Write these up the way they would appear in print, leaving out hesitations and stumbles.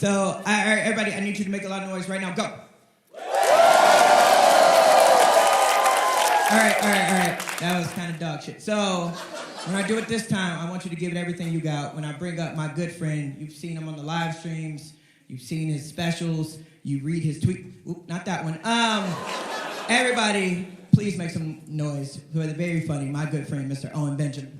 So, all right, everybody, I need you to make a lot of noise right now. Go. All right. That was kind of dog shit. So, when I do it this time, I want you to give it everything you got. When I bring up my good friend, you've seen him on the live streams, you've seen his specials, you read his tweet. Oop, not that one. Everybody, please make some noise for the very funny, my good friend, Mr. Owen Benjamin.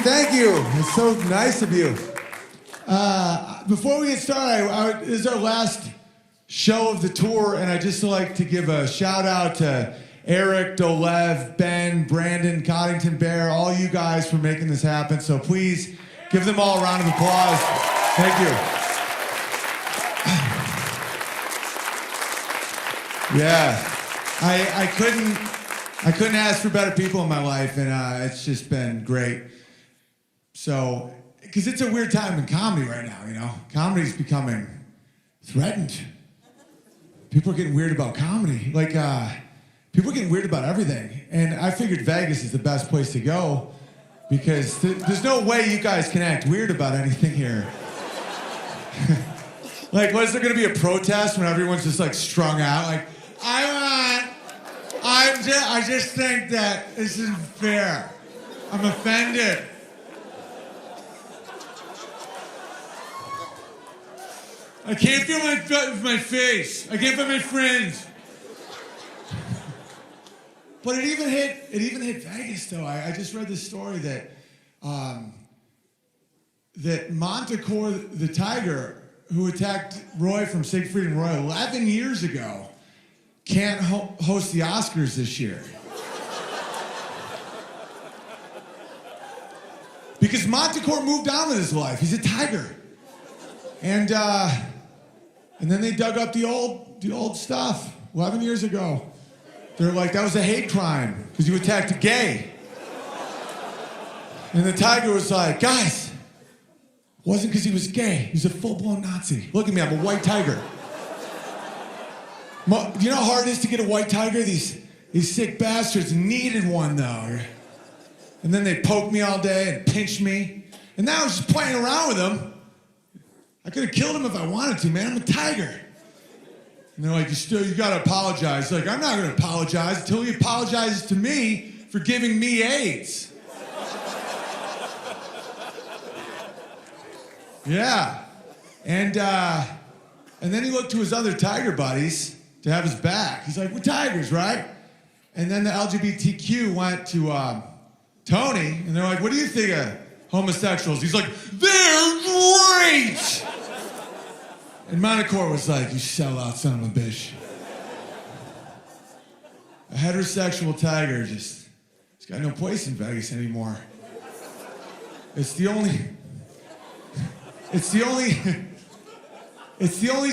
Thank you. It's so nice of you. Before we get started, this is our last show of the tour, and I'd just like to give a shout out to Eric, Dolev, Ben, Brandon, Coddington Bear, all you guys for making this happen. So please give them all a round of applause. Thank you. Yeah, I couldn't ask for better people in my life, and it's just been great. So, because it's a weird time in comedy right now, you know? Comedy's becoming threatened. People are getting weird about comedy. Like, people are getting weird about everything. And I figured Vegas is the best place to go because there's no way you guys can act weird about anything here. Like, what, is there going to be a protest when everyone's just, like, strung out? Like, I just think that this isn't fair. I'm offended. I can't feel my face. I can't feel my friends. But it even hit Vegas though. I just read this story that that Montecore the tiger who attacked Roy from Siegfried and Roy 11 years ago can't host the Oscars this year. Because Montecore moved on with his life. He's a tiger. And then they dug up the old stuff 11 years ago. They're like, that was a hate crime because you attacked a gay. And the tiger was like, guys, it wasn't because he was gay. He's a full-blown Nazi. Look at me, I'm a white tiger. You know how hard it is to get a white tiger? These sick bastards needed one, though. And then they poked me all day and pinched me. And now I was just playing around with them. I could have killed him if I wanted to, man. I'm a tiger. And they're like, you gotta apologize. Like, I'm not gonna apologize until he apologizes to me for giving me AIDS. Yeah. And then he looked to his other tiger buddies to have his back. He's like, we're tigers, right? And then the LGBTQ went to Tony, and they're like, what do you think of homosexuals? He's like, they're great! And Montecore was like, you sellout son of a bitch. A heterosexual tiger he's got no place in Vegas anymore. It's the only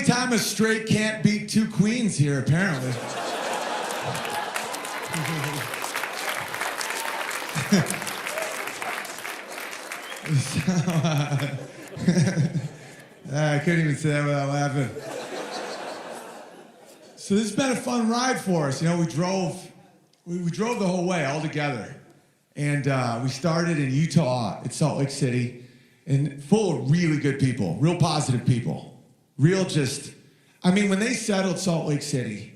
time a straight can't beat two queens here, apparently. I couldn't even say that without laughing. So this has been a fun ride for us. You know, we drove the whole way all together. And we started in Utah at Salt Lake City, and full of really good people, real positive people. When they settled Salt Lake City,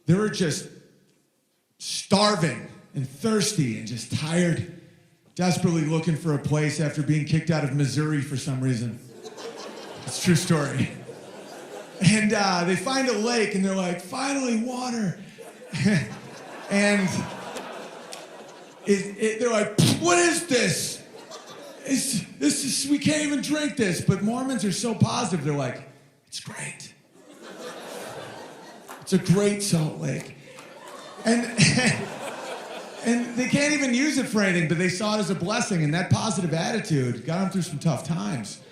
they were just starving and thirsty and just tired, desperately looking for a place after being kicked out of Missouri for some reason. It's a true story. And they find a lake, and they're like, finally, water. And they're like, what is this? We can't even drink this. But Mormons are so positive, they're like, it's great. It's a great Salt Lake. And they can't even use it for anything, but they saw it as a blessing, and that positive attitude got them through some tough times.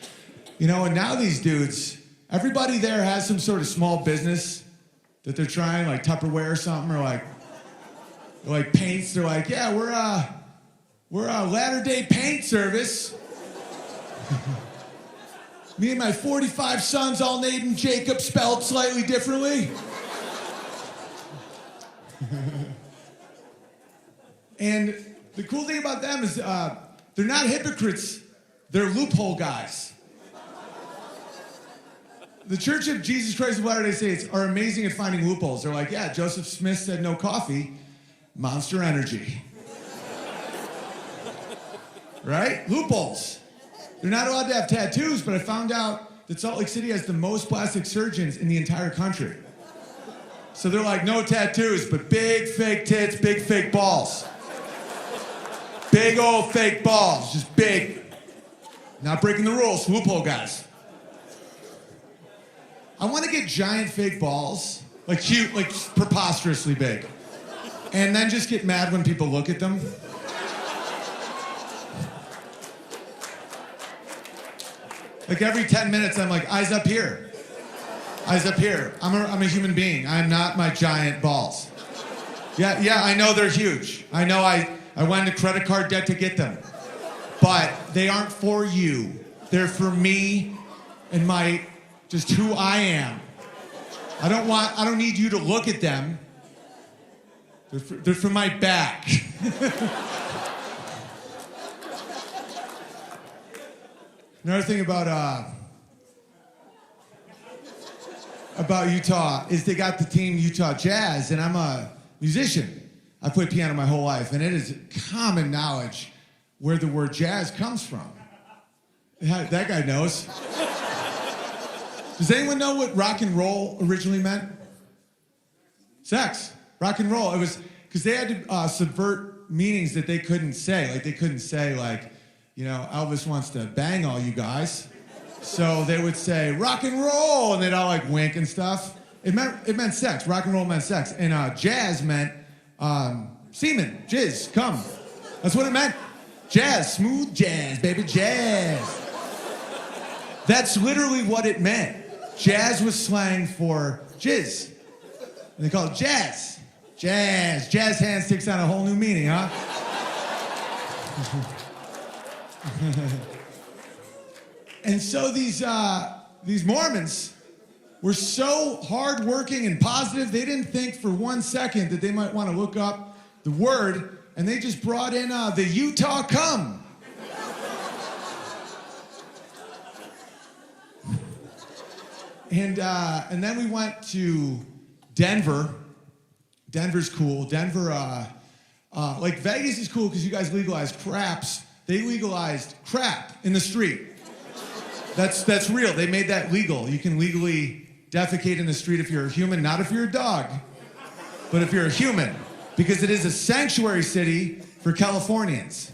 You know, and now these dudes, everybody there has some sort of small business that they're trying, like Tupperware or something, or like paints. They're like, yeah, we're a Latter-day Paint service. Me and my 45 sons, all named Jacob, spelled slightly differently. And the cool thing about them is they're not hypocrites, they're loophole guys. The Church of Jesus Christ of Latter-day Saints are amazing at finding loopholes. They're like, yeah, Joseph Smith said no coffee, Monster Energy. Right? Loopholes. They're not allowed to have tattoos, but I found out that Salt Lake City has the most plastic surgeons in the entire country. So they're like, no tattoos, but big fake tits, big fake balls. Big old fake balls, just big. Not breaking the rules, loophole guys. I want to get giant fake balls, like cute, like preposterously big. And then just get mad when people look at them. Like every 10 minutes, I'm like, eyes up here. Eyes up here. I'm a human being. I'm not my giant balls. Yeah, I know they're huge. I know I went into credit card debt to get them. But they aren't for you. They're for me and just who I am. I don't need you to look at them. They're for my back. Another thing about Utah is they got the team Utah Jazz, and I'm a musician. I played piano my whole life, and it is common knowledge where the word jazz comes from. That guy knows. Does anyone know what rock and roll originally meant? Sex. Rock and roll. It was because they had to subvert meanings that they couldn't say. Like, they couldn't say, like, you know, Elvis wants to bang all you guys. So they would say, rock and roll, and they'd all, like, wink and stuff. It meant sex. Rock and roll meant sex. And jazz meant semen, jizz, cum. That's what it meant. Jazz, smooth jazz, baby, jazz. That's literally what it meant. Jazz was slang for jizz. And they call it jazz. Jazz. Jazz hands takes on a whole new meaning, huh? And so these Mormons were so hardworking and positive, they didn't think for 1 second that they might want to look up the word, and they just brought in the Utah cum. And then we went to Denver. Denver's cool. Denver, like Vegas is cool because you guys legalized craps. They legalized crap in the street. That's real. They made that legal. You can legally defecate in the street if you're a human, not if you're a dog, but if you're a human, because it is a sanctuary city for Californians.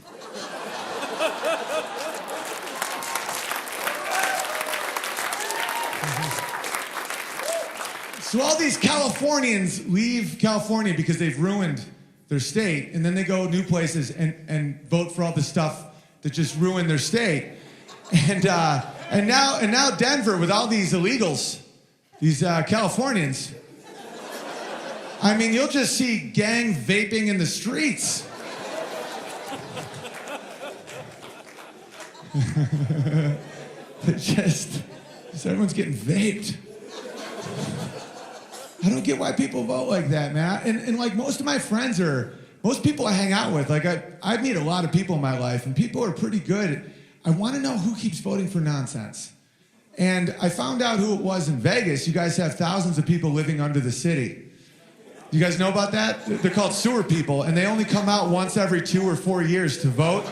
So all these Californians leave California because they've ruined their state, and then they go new places and vote for all the stuff that just ruined their state. And now Denver, with all these illegals, these Californians, I mean, you'll just see gang vaping in the streets. just everyone's getting vaped. I don't get why people vote like that, man. And like most of my friends most people I hang out with, like I meet a lot of people in my life, and people are pretty good. I want to know who keeps voting for nonsense. And I found out who it was in Vegas. You guys have thousands of people living under the city. You guys know about that? They're called sewer people, and they only come out once every 2 or 4 years to vote.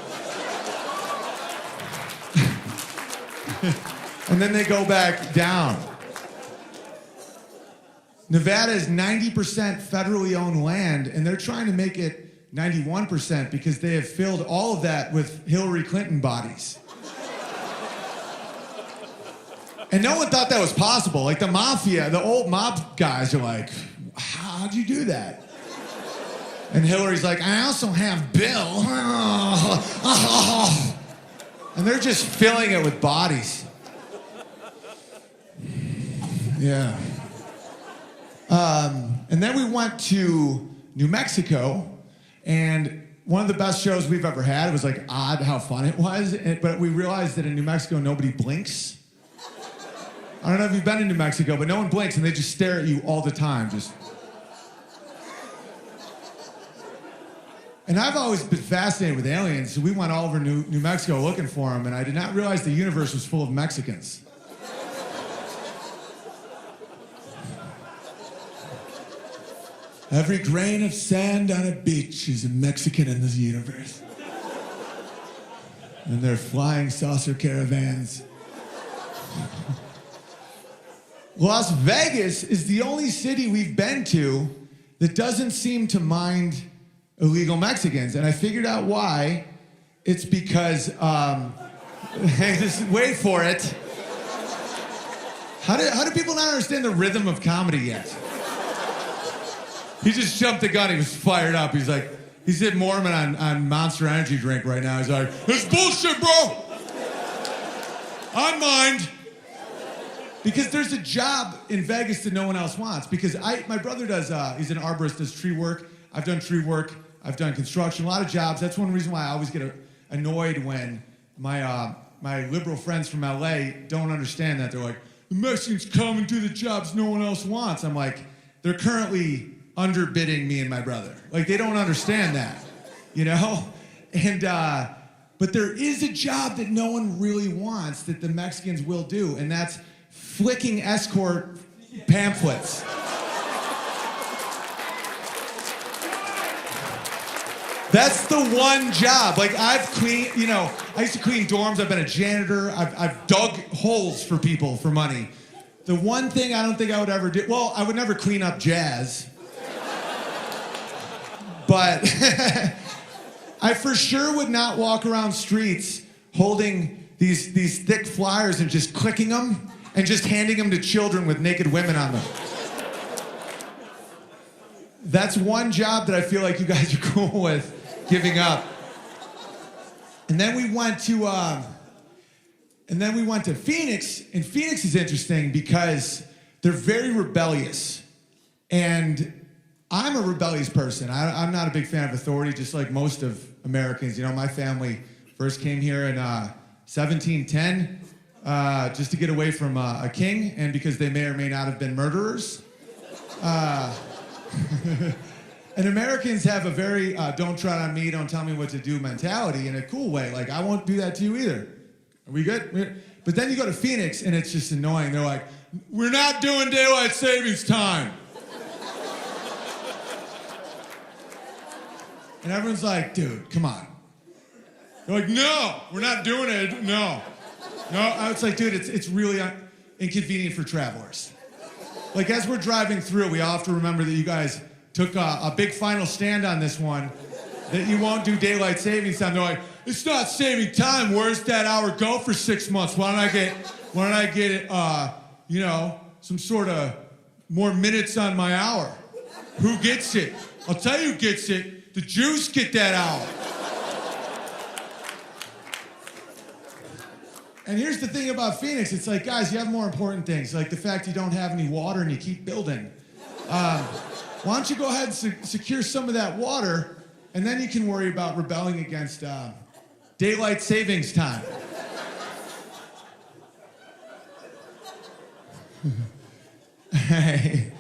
And then they go back down. Nevada is 90% federally owned land, and they're trying to make it 91% because they have filled all of that with Hillary Clinton bodies. And no one thought that was possible. Like the mafia, the old mob guys are like, how'd you do that? And Hillary's like, I also have Bill. And they're just filling it with bodies. Yeah. And then we went to New Mexico, and one of the best shows we've ever had. It was like odd how fun it was, but we realized that in New Mexico nobody blinks. I don't know if you've been to New Mexico, but no one blinks and they just stare at you all the time. And I've always been fascinated with aliens, so we went all over New Mexico looking for them, and I did not realize the universe was full of Mexicans. Every grain of sand on a beach is a Mexican in this universe. And they're flying saucer caravans. Las Vegas is the only city we've been to that doesn't seem to mind illegal Mexicans. And I figured out why. It's because, just wait for it. How do people not understand the rhythm of comedy yet? He just jumped the gun. He was fired up. He's like, he's at Mormon on Monster Energy drink right now. He's like, it's bullshit, bro. I mind. Because there's a job in Vegas that no one else wants. Because my brother does, he's an arborist, does tree work. I've done tree work. I've done construction, a lot of jobs. That's one reason why I always get annoyed when my liberal friends from LA don't understand that. They're like, the Mexicans come and do the jobs no one else wants. I'm like, they're currently underbidding me and my brother. Like, they don't understand that, you know? And, but there is a job that no one really wants that the Mexicans will do, and that's flicking escort pamphlets. That's the one job. Like, I've cleaned, you know, I used to clean dorms. I've been a janitor. I've dug holes for people for money. The one thing I don't think I would ever do, well, I would never clean up jazz. But I for sure would not walk around streets holding these thick flyers and just clicking them and just handing them to children with naked women on them. That's one job that I feel like you guys are cool with giving up. And then we went to Phoenix, and Phoenix is interesting because they're very rebellious. And I'm a rebellious person. I'm not a big fan of authority, just like most of Americans. You know, my family first came here in 1710 just to get away from a king, and because they may or may not have been murderers. And Americans have a very don't tread on me, don't tell me what to do mentality in a cool way. Like, I won't do that to you either. Are we good? But then you go to Phoenix, and it's just annoying. They're like, we're not doing daylight savings time. And everyone's like, dude, come on. They're like, no, we're not doing it. No. It's like, dude, it's really inconvenient for travelers. Like, as we're driving through, we all have to remember that you guys took a big final stand on this one, that you won't do daylight savings time. They're like, it's not saving time. Where's that hour go for 6 months? Why don't I get it, you know, some sort of more minutes on my hour? Who gets it? I'll tell you who gets it. The Jews get that hour. And here's the thing about Phoenix. It's like, guys, you have more important things, like the fact you don't have any water and you keep building. Why don't you go ahead and secure some of that water, and then you can worry about rebelling against daylight savings time. Hey.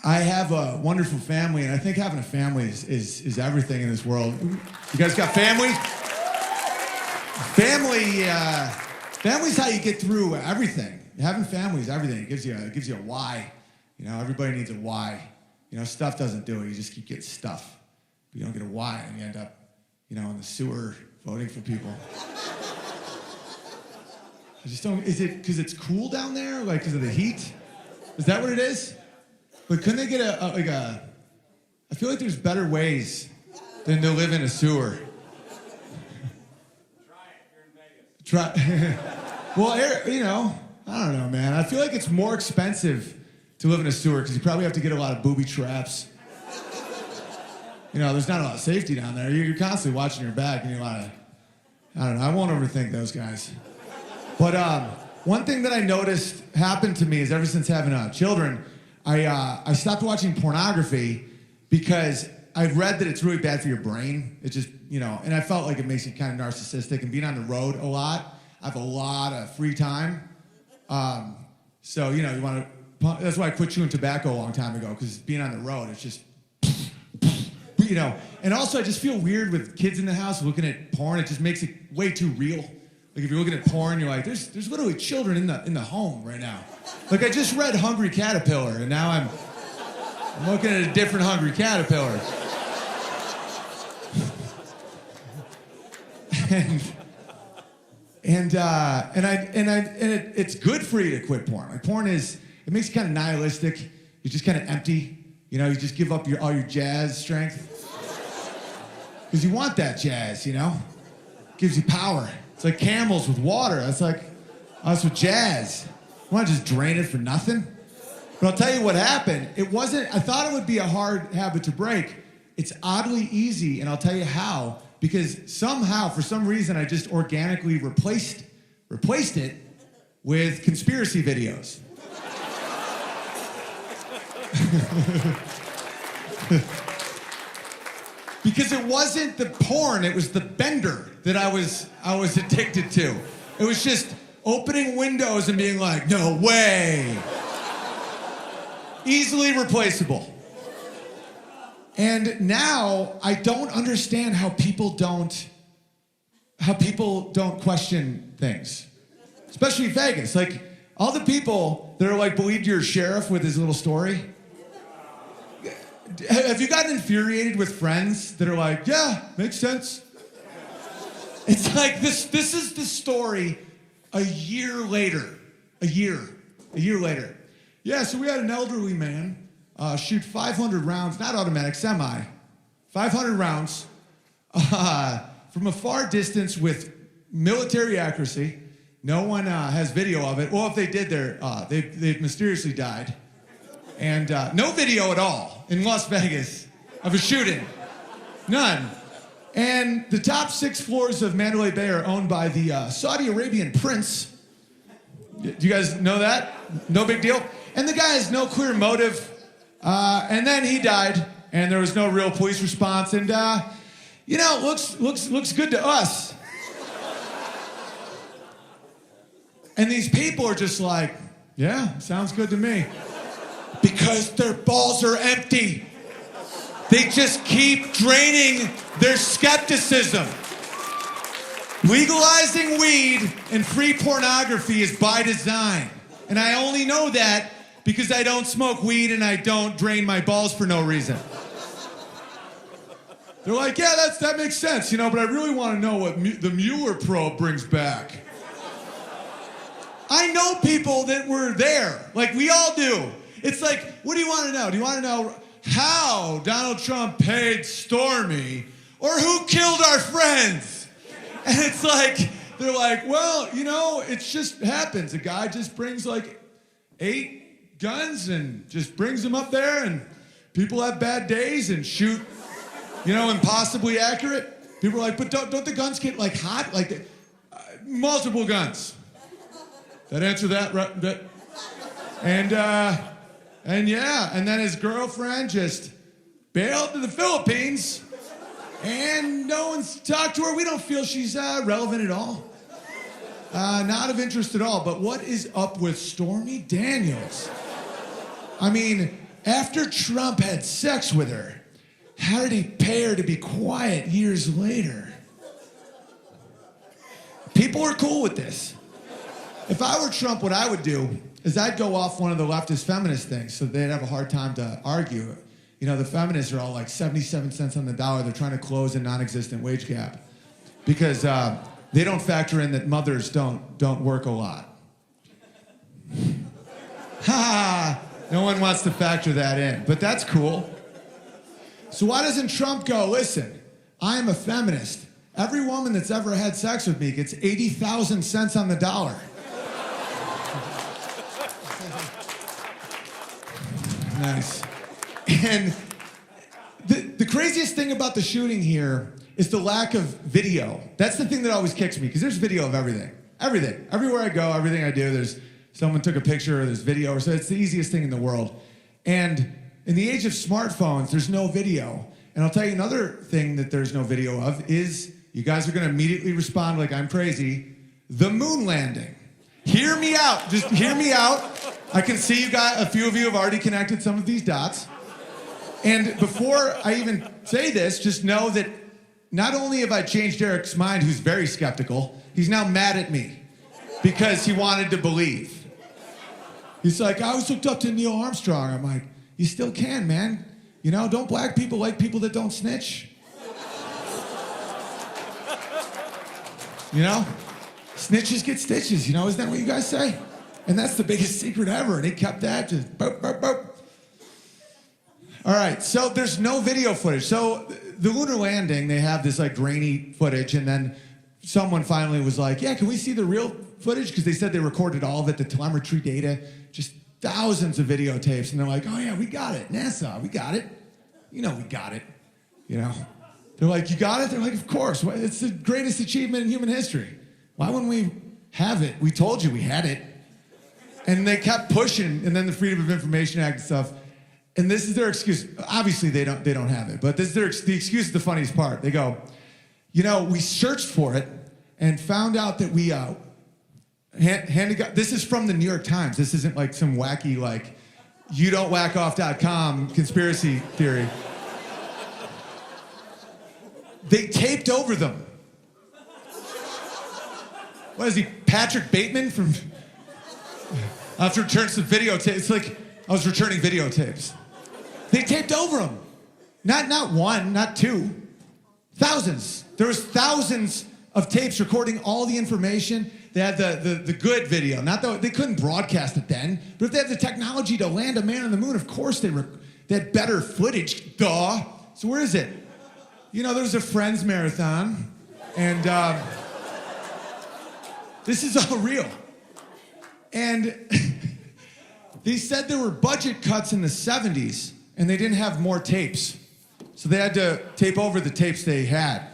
I have a wonderful family, and I think having a family is everything in this world. You guys got family? Family's how you get through everything. Having family is everything. It gives you a why. You know, everybody needs a why. You know, stuff doesn't do it. You just keep getting stuff. But you don't get a why, and you end up, you know, in the sewer voting for people. I just don't. Is it because it's cool down there, like because of the heat? Is that what it is? But couldn't they get I feel like there's better ways than to live in a sewer. Try it. You're in Vegas. Well, you know, I don't know, man. I feel like it's more expensive to live in a sewer because you probably have to get a lot of booby traps. You know, there's not a lot of safety down there. You're constantly watching your back, and you're I don't know. I won't overthink those guys. But one thing that I noticed happened to me is ever since having children, I stopped watching pornography because I read that it's really bad for your brain. It just, you know, and I felt like it makes you kind of narcissistic, and being on the road a lot, I have a lot of free time. So, you know, you want to, that's why I quit chewing tobacco a long time ago, because being on the road, it's just, you know. And also, I just feel weird with kids in the house looking at porn. It just makes it way too real. Like, if you're looking at porn, you're like, there's literally children in the home right now. Like, I just read Hungry Caterpillar, and now I'm looking at a different Hungry Caterpillar. And it's good for you to quit porn. Like, porn it makes you kind of nihilistic. You're just kind of empty. You know, you just give up all your jazz strength. Because you want that jazz, you know? Gives you power. It's like camels with water. That's like us with jazz. You want to just drain it for nothing? But I'll tell you what happened. I thought it would be a hard habit to break. It's oddly easy, and I'll tell you how. Because somehow, for some reason, I just organically replaced it with conspiracy videos. Because it wasn't the porn, it was the bender that I was addicted to. It was just opening windows and being like, no way. Easily replaceable. And now I don't understand how people don't question things. Especially Vegas. Like, all the people that are like, believed you're a sheriff with his little story. Have you gotten infuriated with friends that are like, yeah, makes sense? It's like, this is the story a year later. A year later. Yeah, so we had an elderly man shoot 500 rounds, not automatic, semi, 500 rounds from a far distance with military accuracy. No one has video of it. Well, if they did, they've mysteriously died. And no video at all in Las Vegas of a shooting. None. And the top 6 floors of Mandalay Bay are owned by the Saudi Arabian prince. Do you guys know that? No big deal. And the guy has no clear motive. And then he died, and there was no real police response. And, you know, looks good to us. And these people are just like, yeah, sounds good to me. Because their balls are empty. They just keep draining their skepticism. Legalizing weed and free pornography is by design. And I only know that because I don't smoke weed and I don't drain my balls for no reason. They're like, yeah, that makes sense, you know, but I really want to know what the Mueller probe brings back. I know people that were there, like we all do. It's like, what do you want to know? Do you want to know how Donald Trump paid Stormy or who killed our friends? And it's like, they're like, well, you know, it just happens. A guy just brings like 8 guns and just brings them up there, and people have bad days and shoot, you know, impossibly accurate. People are like, but don't the guns get like hot? Like multiple guns. That answer that? And yeah, and then his girlfriend just bailed to the Philippines, and no one's talked to her. We don't feel she's relevant at all. Not of interest at all. But what is up with Stormy Daniels? I mean, after Trump had sex with her, how did he pay her to be quiet years later? People are cool with this. If I were Trump, what I would do is I'd go off one of the leftist feminist things so they'd have a hard time to argue. You know, the feminists are all like 77 cents on the dollar. They're trying to close a non-existent wage gap because they don't factor in that mothers don't work a lot. Ha! No one wants to factor that in, but that's cool. So why doesn't Trump go, listen, I am a feminist. Every woman that's ever had sex with me gets 80,000 cents on the dollar. Nice. And the craziest thing about the shooting here is the lack of video. That's the thing that always kicks me, because there's video of everything. Everything. Everywhere I go, everything I do, there's someone took a picture, or there's video, so it's the easiest thing in the world. And in the age of smartphones, there's no video. And I'll tell you another thing that there's no video of is, you guys are going to immediately respond like I'm crazy, the moon landing. Hear me out. Just hear me out. I can see you guys, a few of you have already connected some of these dots. And before I even say this, just know that not only have I changed Eric's mind, who's very skeptical, he's now mad at me because he wanted to believe. He's like, I was hooked up to Neil Armstrong. I'm like, you still can, man. You know, don't black people like people that don't snitch? You know? Snitches get stitches, you know? Isn't that what you guys say? And that's the biggest secret ever. And he kept that, just boop, boop, boop. All right, so there's no video footage. So the lunar landing, they have this like grainy footage, and then someone finally was like, yeah, can we see the real footage? Because they said they recorded all of it, the telemetry data, just thousands of videotapes. And they're like, oh yeah, we got it. NASA, we got it. You know we got it, you know? They're like, you got it? They're like, of course. It's the greatest achievement in human history. Why wouldn't we have it? We told you we had it. And they kept pushing, and then the Freedom of Information Act and stuff. And this is their excuse. Obviously, they don't have it, but this is the excuse is the funniest part. They go, you know, we searched for it and found out that we this is from the New York Times. This isn't like some wacky, like, youdon'twhackoff.com conspiracy theory. They taped over them. What is he, Patrick Bateman from... I have to return some videotapes. It's like I was returning videotapes. They taped over them. Not one, not two. Thousands. There was thousands of tapes recording all the information. They had the good video. They couldn't broadcast it then, but if they had the technology to land a man on the moon, of course they had better footage. Duh. So where is it? You know, there was a Friends marathon, and this is all real. And they said there were budget cuts in the 70s, and they didn't have more tapes. So they had to tape over the tapes they had.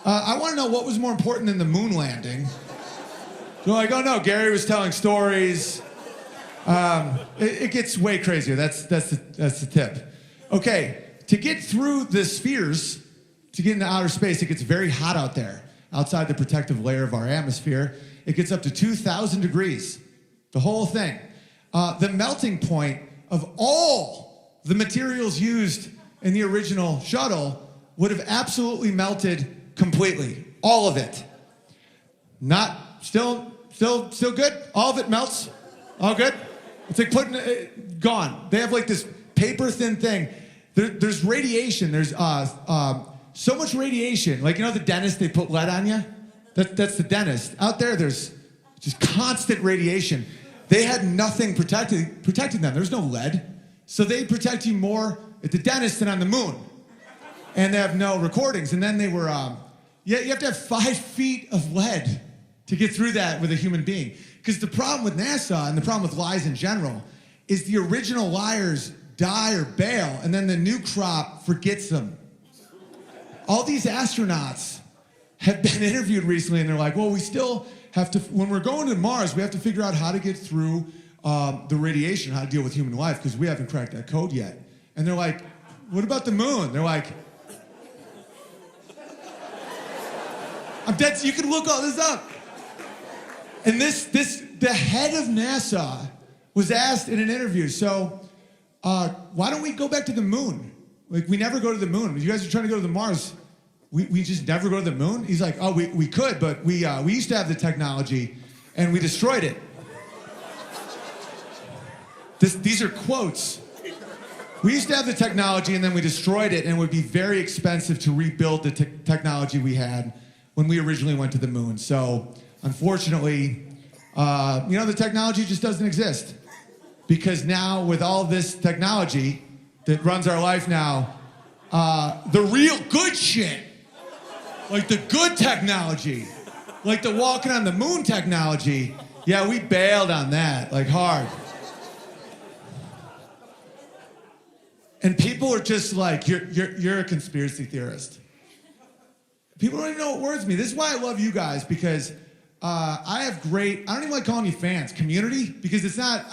I want to know what was more important than the moon landing. They're like, oh no, Gary was telling stories. It gets way crazier. That's the tip. Okay, to get through the spheres, to get into outer space, it gets very hot out there, outside the protective layer of our atmosphere. It gets up to 2,000 degrees, the whole thing. The melting point of all the materials used in the original shuttle would have absolutely melted completely. All of it. Still good? All of it melts? All good? It's like putting it, gone. They have like this paper thin thing. There's radiation. There's so much radiation. Like, you know the dentist, they put lead on you? That's the dentist. Out there, there's just constant radiation. They had nothing protecting them. There's no lead. So they protect you more at the dentist than on the moon. And they have no recordings. And then they were, you have to have 5 feet of lead to get through that with a human being. Because the problem with NASA and the problem with lies in general is the original liars die or bail, and then the new crop forgets them. All these astronauts have been interviewed recently, and they're like, well, we still have to, when we're going to Mars, we have to figure out how to get through the radiation, how to deal with human life, because we haven't cracked that code yet. And they're like, what about the moon? They're like, I'm dead, so you can look all this up. And the head of NASA was asked in an interview, so why don't we go back to the moon? Like, we never go to the moon. You guys are trying to go to the Mars. We just never go to the moon? He's like, oh, we could, but we used to have the technology, and we destroyed it. These are quotes. We used to have the technology, and then we destroyed it, and it would be very expensive to rebuild the technology we had when we originally went to the moon. So, unfortunately, the technology just doesn't exist. Because now, with all this technology that runs our life now, the real good shit, like the good technology, like the walking on the moon technology, yeah, we bailed on that, like hard. And people are just like, you're a conspiracy theorist. People don't even know what words mean. This is why I love you guys, because I don't even like calling you fans, community, because it's not,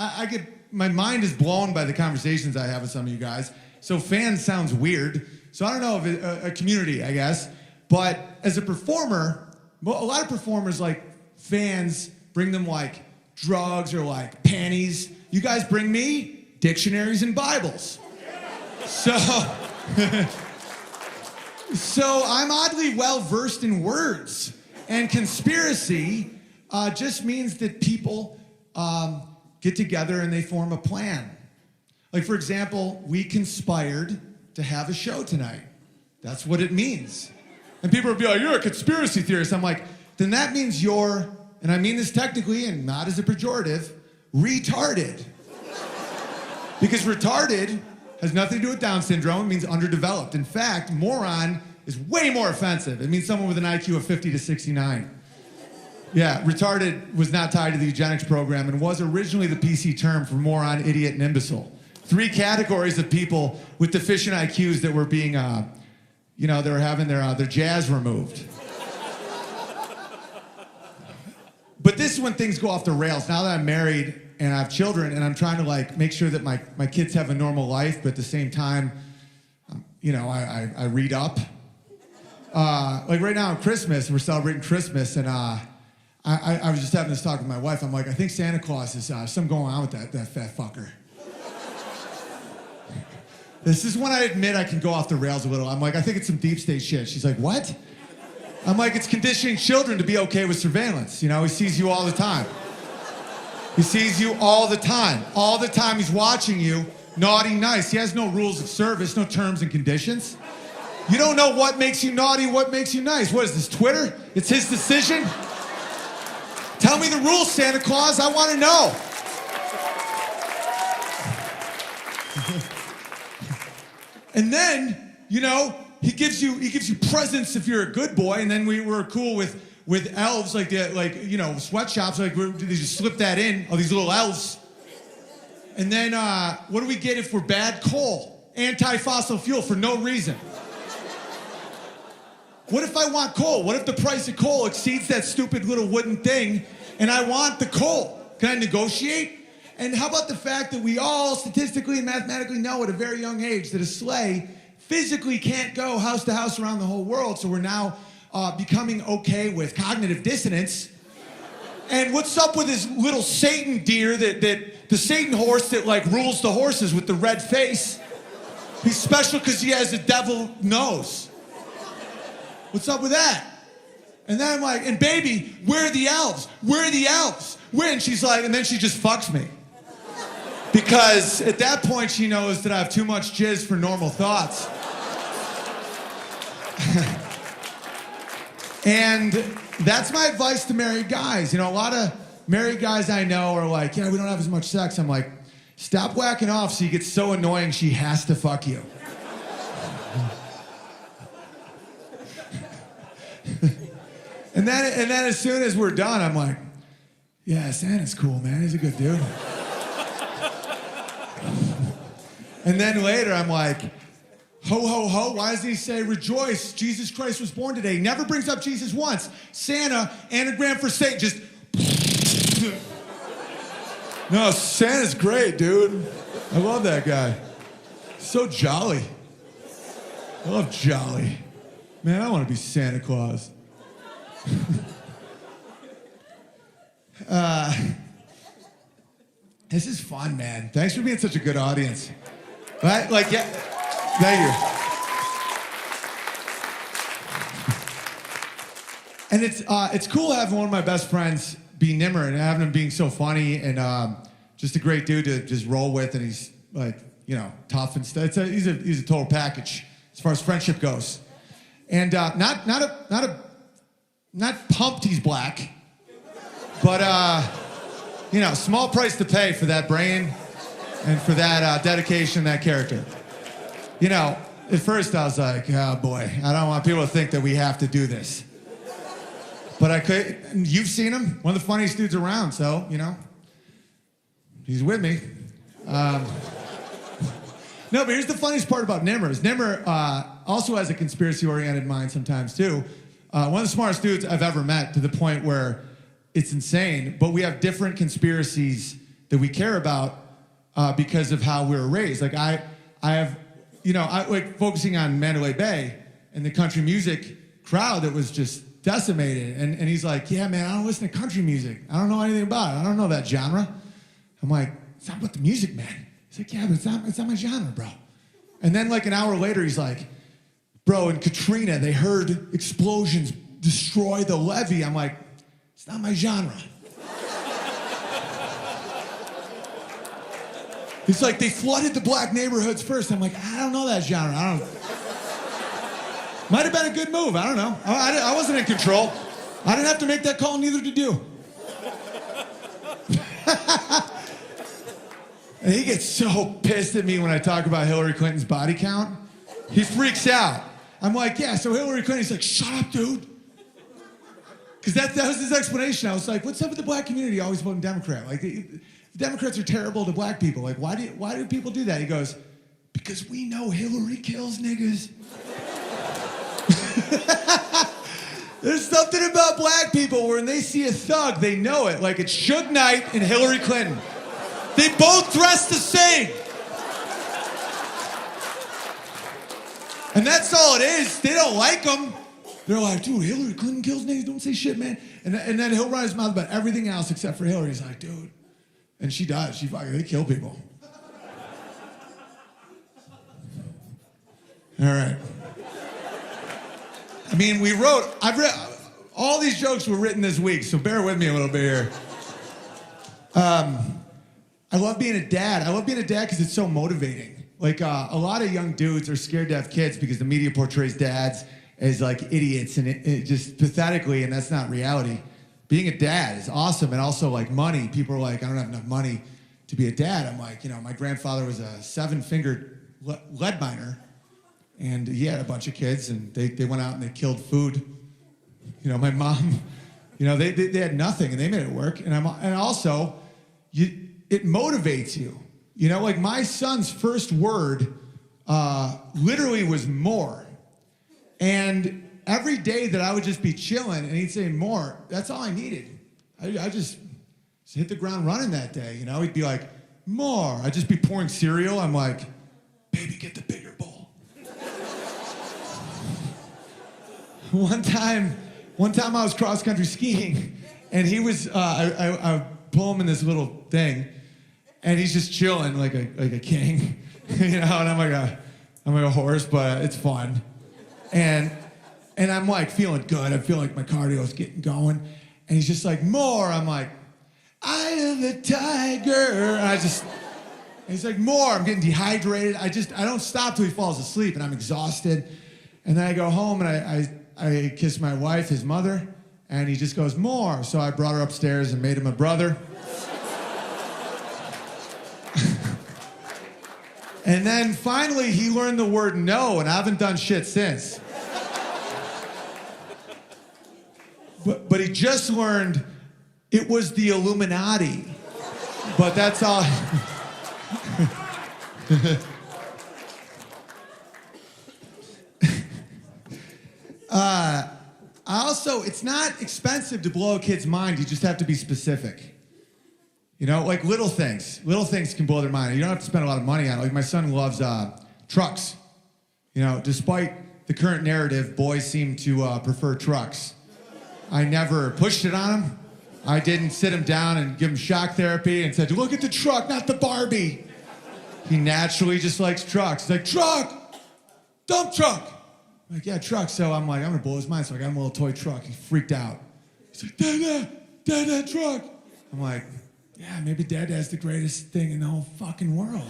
my mind is blown by the conversations I have with some of you guys. So fans sounds weird. So I don't know if a community, I guess. But as a performer, a lot of performers like fans bring them like drugs or like panties. You guys bring me dictionaries and Bibles. So, so I'm oddly well versed in words. And conspiracy just means that people get together and they form a plan. Like, for example, we conspired to have a show tonight. That's what it means. And people will be like, you're a conspiracy theorist. I'm like, then that means you're, and I mean this technically and not as a pejorative, retarded. Because retarded has nothing to do with Down syndrome. It means underdeveloped. In fact, moron is way more offensive. It means someone with an IQ of 50 to 69. Yeah, retarded was not tied to the eugenics program and was originally the PC term for moron, idiot, and imbecile. 3 categories of people with deficient IQs that were being, they were having their jazz removed. But this is when things go off the rails. Now that I'm married and I have children and I'm trying to like make sure that my kids have a normal life, but at the same time, I read up. Like right now on Christmas, we're celebrating Christmas, and I was just having this talk with my wife. I'm like, I think Santa Claus is something going on with that fat fucker. This is when I admit I can go off the rails a little. I'm like, I think it's some deep state shit. She's like, what? I'm like, it's conditioning children to be okay with surveillance. You know, he sees you all the time. He sees you all the time. All the time he's watching you, naughty, nice. He has no rules of service, no terms and conditions. You don't know what makes you naughty, what makes you nice. What is this, Twitter? It's his decision? Tell me the rules, Santa Claus. I want to know. And then, he gives you presents if you're a good boy. And then we were cool with elves, sweatshops. Like they just slip that in, all these little elves. And then what do we get if we're bad? Coal, anti-fossil fuel for no reason. What if I want coal? What if the price of coal exceeds that stupid little wooden thing and I want the coal? Can I negotiate? And how about the fact that we all statistically and mathematically know at a very young age that a sleigh physically can't go house to house around the whole world, so we're now becoming okay with cognitive dissonance. And what's up with this little Satan deer, that the Satan horse that like rules the horses with the red face? He's special because he has a devil nose. What's up with that? And then I'm like, and baby, where are the elves? Where are the elves? Where? And she's like, and then she just fucks me. Because at that point she knows that I have too much jizz for normal thoughts. And that's my advice to married guys. A lot of married guys I know are like, yeah, we don't have as much sex. I'm like, stop whacking off so you get so annoying she has to fuck you. And then as soon as we're done, I'm like, yeah, Santa's cool, man. He's a good dude. And then later I'm like, ho, ho, ho, why does he say rejoice? Jesus Christ was born today. He never brings up Jesus once. Santa, anagram for Satan, just... No, Santa's great, dude. I love that guy. So jolly. I love jolly. Man, I want to be Santa Claus. This is fun, man. Thanks for being such a good audience. Right? Yeah, thank you. And it's cool having one of my best friends be Nimmer and having him being so funny and just a great dude to just roll with, and he's like, tough and stuff. He's a total package as far as friendship goes. And not pumped he's black, but small price to pay for that brain and for that dedication, that character. At first I was like, oh boy, I don't want people to think that we have to do this. But you've seen him, one of the funniest dudes around, so, he's with me. No, but here's the funniest part about Nimmer is Nimmer also has a conspiracy-oriented mind sometimes too. One of the smartest dudes I've ever met, to the point where it's insane, but we have different conspiracies that we care about because of how we were raised. Like I have, I like focusing on Mandalay Bay and the country music crowd that was just decimated. And he's like, yeah, man, I don't listen to country music. I don't know anything about it. I don't know that genre. I'm like, it's not about the music, man. He's like, yeah, but it's not my genre, bro. And then like an hour later, he's like, bro, in Katrina, they heard explosions destroy the levee. I'm like, it's not my genre. He's like, they flooded the black neighborhoods first. I'm like, I don't know that genre. Might have been a good move. I don't know. I wasn't in control. I didn't have to make that call, neither did you. And he gets so pissed at me when I talk about Hillary Clinton's body count. He freaks out. I'm like, yeah, so Hillary Clinton. He's like, shut up, dude. Because that was his explanation. I was like, what's up with the black community always voting Democrat? Like, the Democrats are terrible to black people. Like, why do people do that? He goes, because we know Hillary kills niggas. There's something about black people where when they see a thug, they know it. Like it's Suge Knight and Hillary Clinton. They both dress the same. And that's all it is. They don't like them. They're like, dude, Hillary Clinton kills niggas. Don't say shit, man. And then he'll run his mouth about everything else except for Hillary. He's like, dude. And she does. They kill people. All right. I mean, I've read, all these jokes were written this week, so bear with me a little bit here. I love being a dad. I love being a dad because it's so motivating. Like, a lot of young dudes are scared to have kids because the media portrays dads as, like, idiots and it just pathetically, and that's not reality. Being a dad is awesome, and also, like, money. People are like, I don't have enough money to be a dad. I'm like, my grandfather was a 7-fingered lead miner. And he had a bunch of kids, and they went out and they killed food. My mom, they had nothing, and they made it work. And also, it motivates you. Like my son's first word literally was more. And every day that I would just be chilling, and he'd say more, that's all I needed. I just hit the ground running that day. He'd be like, more. I'd just be pouring cereal. I'm like, baby, get the bigger bowl. One time I was cross-country skiing, and he was, I pull him in this little thing, and he's just chilling like a king, and I'm like a horse, but it's fun. And I'm like feeling good. I feel like my cardio's getting going, and he's just like, more. I'm like, eye of the tiger. And he's like, more. I'm getting dehydrated. I don't stop till he falls asleep, and I'm exhausted. And then I go home, and I kiss my wife, his mother, and he just goes, more. So I brought her upstairs and made him a brother. And then finally he learned the word no, and I haven't done shit since. But he just learned it was the Illuminati. But that's all. It's not expensive to blow a kid's mind. You just have to be specific. Like little things. Little things can blow their mind. You don't have to spend a lot of money on it. Like my son loves trucks. Despite the current narrative, boys seem to prefer trucks. I never pushed it on him. I didn't sit him down and give him shock therapy and said, look at the truck, not the Barbie. He naturally just likes trucks. He's like, truck, dump truck. I'm like, yeah, truck. So I'm like, I'm going to blow his mind. So I got him a little toy truck. He freaked out. He's like, Dad, truck. I'm like, yeah, maybe Dad's the greatest thing in the whole fucking world.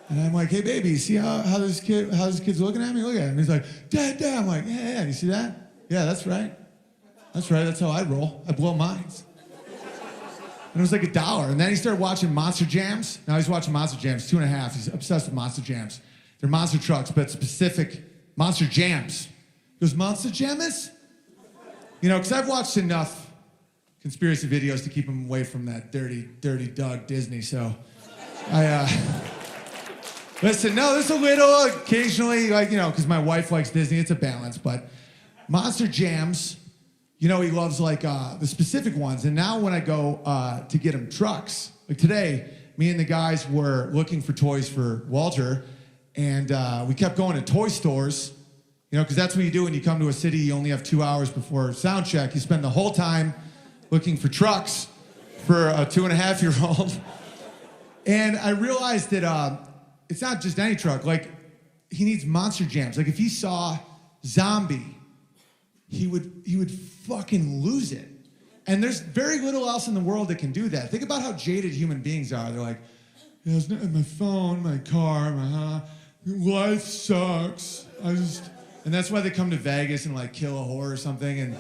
And I'm like, hey, baby, you see how this kid's looking at me? Look at him. He's like, Dad. I'm like, yeah, you see that? Yeah, that's right. That's right. That's how I roll. I blow minds. And it was like $1. And then he started watching Monster Jams. Now he's watching Monster Jams, 2.5. He's obsessed with Monster Jams. They're monster trucks, but specific Monster Jams. He goes, Monster Jams? Because I've watched enough conspiracy videos to keep him away from that dirty Doug Disney. So listen, no, there's a little occasionally, because my wife likes Disney. It's a balance, but Monster Jams, he loves the specific ones. And now when I go to get him trucks, like today, me and the guys were looking for toys for Walter, and we kept going to toy stores, You know, because that's what you do when you come to a city. You only have 2 hours before sound check. You spend the whole time looking for trucks for a 2.5-year-old. And I realized that it's not just any truck. Like, he needs monster jams. Like, if he saw Zombie, he would fucking lose it. And there's very little else in the world that can do that. Think about how jaded human beings are. They're like, yeah, it's not my phone, my car, life sucks. And that's why they come to Vegas and like kill a whore or something, and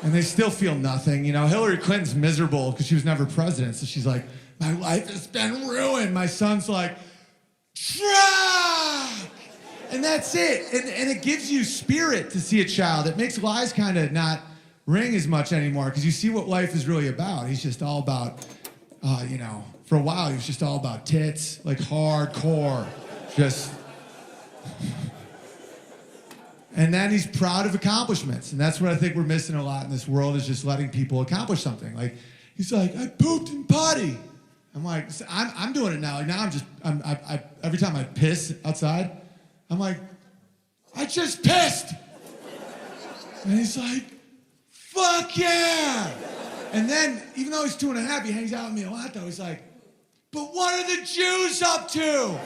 they still feel nothing. You know, Hillary Clinton's miserable because she was never president, so she's like, my life has been ruined. My son's like, truck! And that's it. And it gives you spirit to see a child. It makes lies kind of not ring as much anymore because you see what life is really about. He's just all about, you know, for a while he was just all about tits, like hardcore, just. And then he's proud of accomplishments. And that's what I think we're missing a lot in this world, is just letting people accomplish something. Like, he's like, I pooped and potty. I'm like, I'm doing it now. Like, now I every time I piss outside, I'm like, I just pissed. And he's like, fuck yeah. And then, even though he's 2.5, he hangs out with me a lot though. He's like, but what are the Jews up to?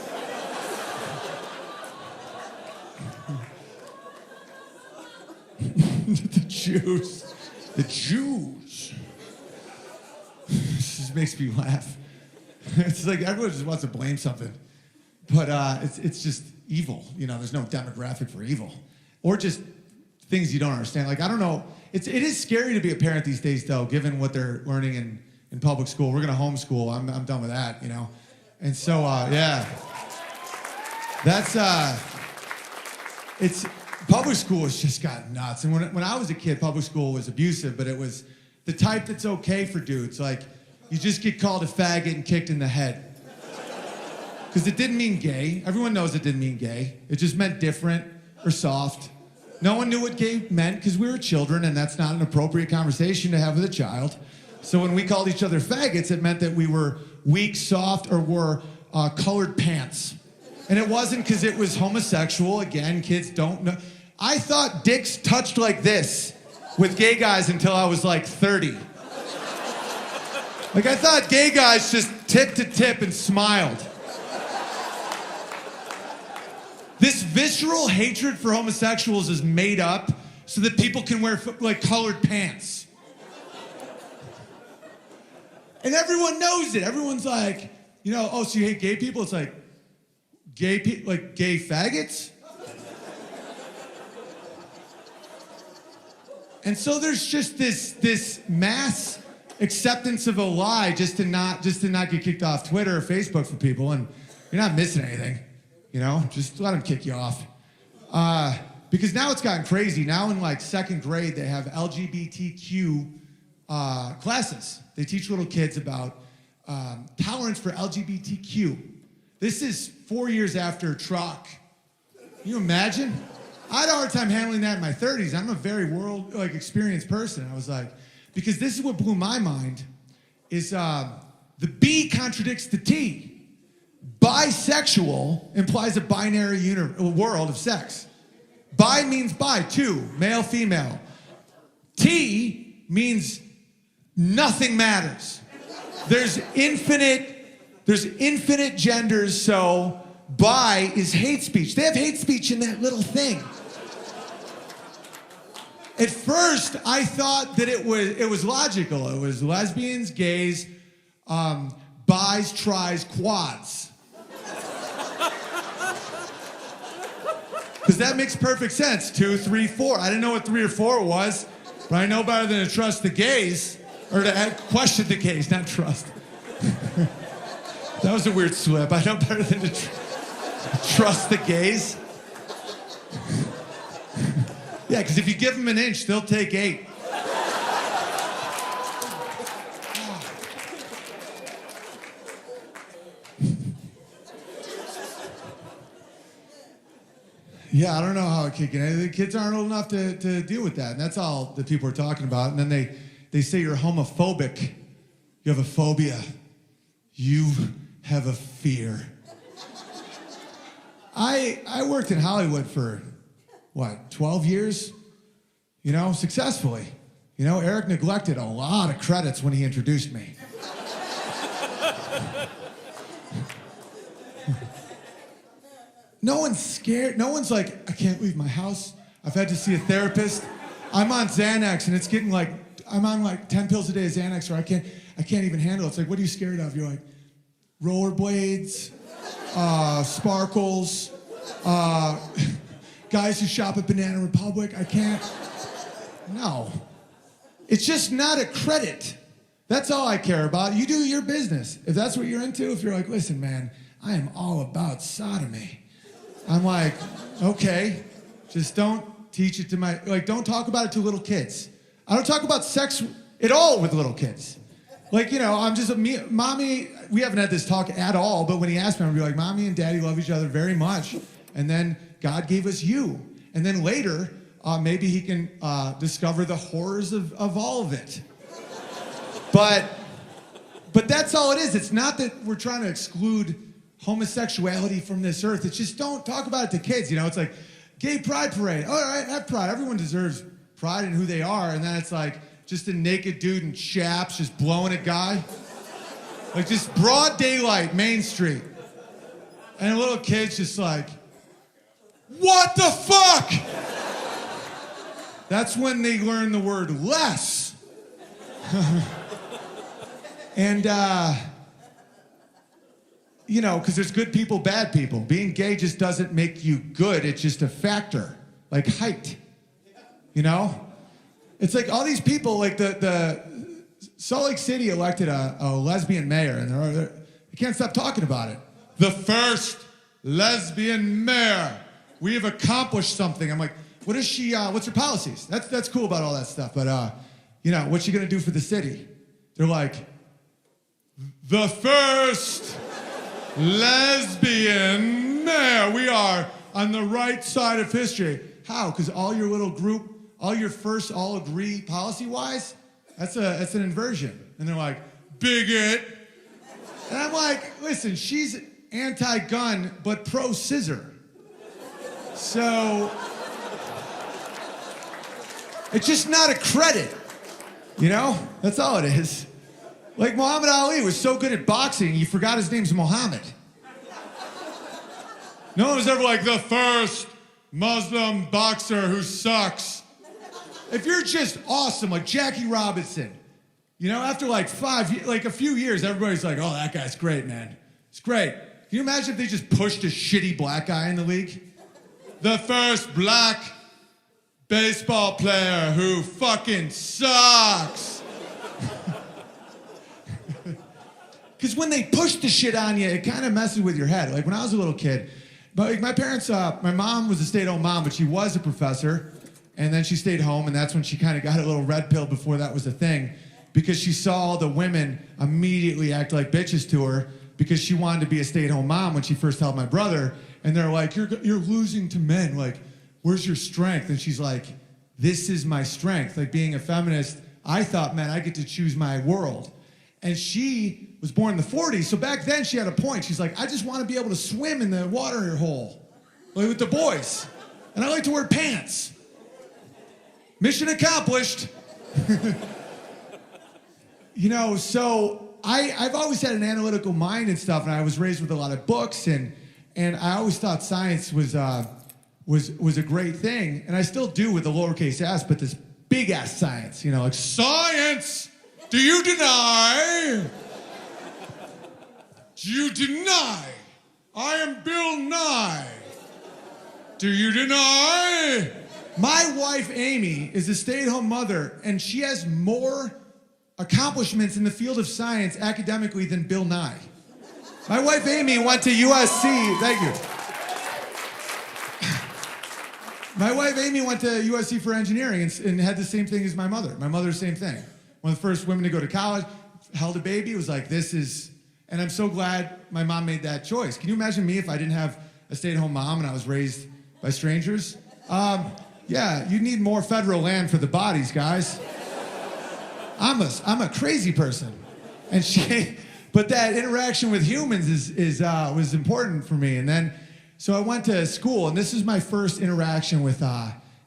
The Jews. This just makes me laugh. It's like everyone just wants to blame something. But it's just evil. You know, there's no demographic for evil. Or just things you don't understand. Like, I don't know. It is scary to be a parent these days, though, given what they're learning in public school. We're going to homeschool. I'm done with that, you know. And so, yeah. That's, it's... Public school has just gotten nuts. And when I was a kid, public school was abusive, but it was the type that's okay for dudes. Like, you just get called a faggot and kicked in the head. Because it didn't mean gay. Everyone knows it didn't mean gay. It just meant different or soft. No one knew what gay meant because we were children, and that's not an appropriate conversation to have with a child. So when we called each other faggots, it meant that we were weak, soft, or wore colored pants. And it wasn't because it was homosexual. Again, kids don't know. I thought dicks touched like this with gay guys until I was like 30. Like, I thought gay guys just tip to tip and smiled. This visceral hatred for homosexuals is made up so that people can wear like colored pants. And everyone knows it. Everyone's like, you know, oh, so you hate gay people? It's like, gay faggots? And so there's just this mass acceptance of a lie just to not get kicked off Twitter or Facebook for people, and you're not missing anything, you know? Just let them kick you off. Because now it's gotten crazy. Now in like second grade, they have LGBTQ classes. They teach little kids about tolerance for LGBTQ. This is 4 years after truck. Can you imagine? I had a hard time handling that in my 30s. I'm a very experienced person. I was like, because this is what blew my mind, is the B contradicts the T. Bisexual implies a binary world of sex. Bi means bi, two, male, female. T means nothing matters. There's infinite genders, so bi is hate speech. They have hate speech in that little thing. At first, I thought that it was logical. It was lesbians, gays, bis, tris, quads. Because that makes perfect sense. 2, 3, 4. I didn't know what 3 or 4 was, but I know better than to trust the gays, or to question the gays, not trust. That was a weird slip. I know better than to trust the gays. Yeah, because if you give them an inch, they'll take 8. Yeah, I don't know how it kicked in. The kids aren't old enough to deal with that. And that's all that people are talking about. And then they say you're homophobic. You have a phobia. You have a fear. I worked in Hollywood for 12 years? You know, successfully. You know, Eric neglected a lot of credits when he introduced me. No one's scared. No one's like, I can't leave my house. I've had to see a therapist. I'm on Xanax and it's getting like, I'm on like 10 pills a day of Xanax or I can't even handle it. It's like, what are you scared of? You're like, rollerblades, sparkles, guys who shop at Banana Republic. I can't. No. It's just not a credit. That's all I care about. You do your business. If that's what you're into, if you're like, listen, man, I am all about sodomy. I'm like, okay, just don't teach it to don't talk about it to little kids. I don't talk about sex at all with little kids. Like, you know, mommy, we haven't had this talk at all, but when he asked me, I'm gonna be like, mommy and daddy love each other very much, and then God gave us you. And then later, maybe he can discover the horrors of all of it. But that's all it is. It's not that we're trying to exclude homosexuality from this earth. It's just don't talk about it to kids. You know, it's like gay pride parade. All right, have pride. Everyone deserves pride in who they are. And then it's like just a naked dude in chaps just blowing a guy. Like just broad daylight, Main Street. And a little kid's just like, what the fuck? That's when they learn the word less. And, you know, because there's good people, bad people. Being gay just doesn't make you good. It's just a factor, like height. You know? It's like all these people, like the Salt Lake City elected a lesbian mayor, and they can't stop talking about it. The first lesbian mayor. We have accomplished something. I'm like, what is she, what's her policies? That's cool about all that stuff, but, you know, what's she gonna do for the city? They're like, the first lesbian mayor. We are on the right side of history. How? Because all your little group, all your first all agree policy-wise, that's an inversion. And they're like, bigot. And I'm like, listen, she's anti-gun, but pro-scissor. So, it's just not a credit, you know? That's all it is. Like Muhammad Ali was so good at boxing, you forgot his name's Muhammad. No one was ever like the first Muslim boxer who sucks. If you're just awesome, like Jackie Robinson, you know, after like a few years, everybody's like, oh, that guy's great, man. It's great. Can you imagine if they just pushed a shitty black guy in the league? The first black baseball player who fucking sucks. Because when they push the shit on you, it kind of messes with your head. Like when I was a little kid, but like my parents, my mom was a stay-at-home mom, but she was a professor, and then she stayed home, and that's when she kind of got a little red pill before that was a thing, because she saw all the women immediately act like bitches to her because she wanted to be a stay-at-home mom when she first held my brother, and they're like, you're losing to men. Like, where's your strength? And she's like, this is my strength. Like being a feminist, I thought, man, I get to choose my world. And she was born in the 40s, so back then she had a point. She's like, I just want to be able to swim in the water hole, like with the boys. And I like to wear pants. Mission accomplished. You know, so I've always had an analytical mind and stuff, and I was raised with a lot of books, and I always thought science was a great thing, and I still do with the lowercase s, but this big-ass science, you know, like science! Do you deny? Do you deny? I am Bill Nye. Do you deny? My wife, Amy, is a stay-at-home mother, and she has more accomplishments in the field of science academically than Bill Nye. My wife, Amy, went to USC. Thank you. My wife, Amy, went to USC for engineering and had the same thing as my mother. My mother, same thing. One of the first women to go to college, held a baby, was like, this is, and I'm so glad my mom made that choice. Can you imagine me if I didn't have a stay-at-home mom and I was raised by strangers? Yeah, you need more federal land for the bodies, guys. I'm a crazy person. And but that interaction with humans was important for me. And then, So I went to school, and this is my first interaction with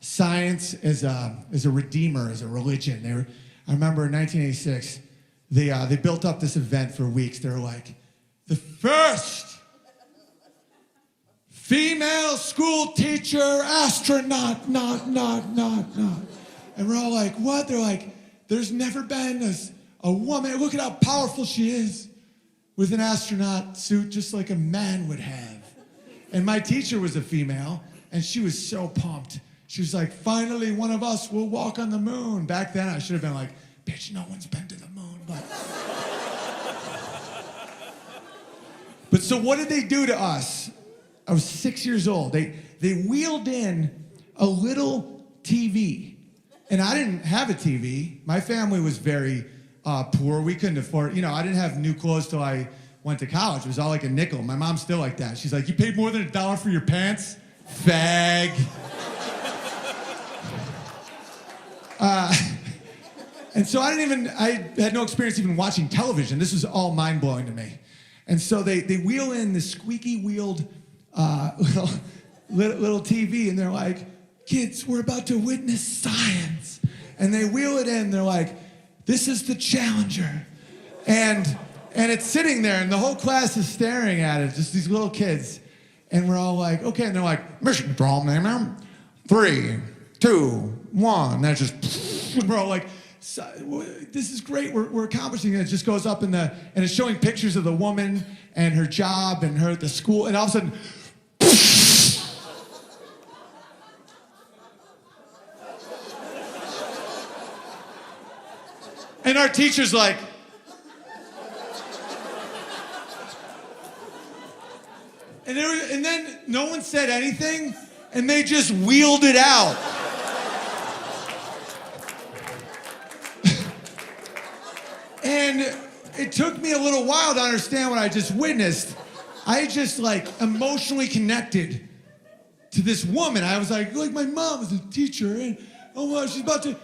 science as a redeemer, as a religion. I remember in 1986, they built up this event for weeks. They were like, the first female school teacher astronaut, not. And we're all like, what? They're like, there's never been a woman, look at how powerful she is, with an astronaut suit just like a man would have. And my teacher was a female, and she was so pumped. She was like, finally one of us will walk on the moon. Back then I should have been like, bitch, no one's been to the moon. But so what did they do to us? I was 6 years old. They wheeled in a little TV. And I didn't have a TV. My family was very poor. We couldn't afford, I didn't have new clothes till I went to college. It was all like a nickel. My mom's still like that. She's like, you paid more than $1 for your pants? Fag. And so I had no experience even watching television. This was all mind-blowing to me. And so they wheel in this squeaky-wheeled little TV, and they're like, kids, we're about to witness science. And they wheel it in, they're like, this is the Challenger. And it's sitting there, and the whole class is staring at it, just these little kids. And we're all like, okay, and they're like, mission control, 3, 2, 1. And that's just, we're all like, so, this is great, we're accomplishing it. It just goes up and it's showing pictures of the woman and her job and her at the school, and all of a sudden, and our teacher's like, and then no one said anything, and they just wheeled it out. And it took me a little while to understand what I just witnessed. I just emotionally connected to this woman. I was like my mom was a teacher, and oh my, she's about to.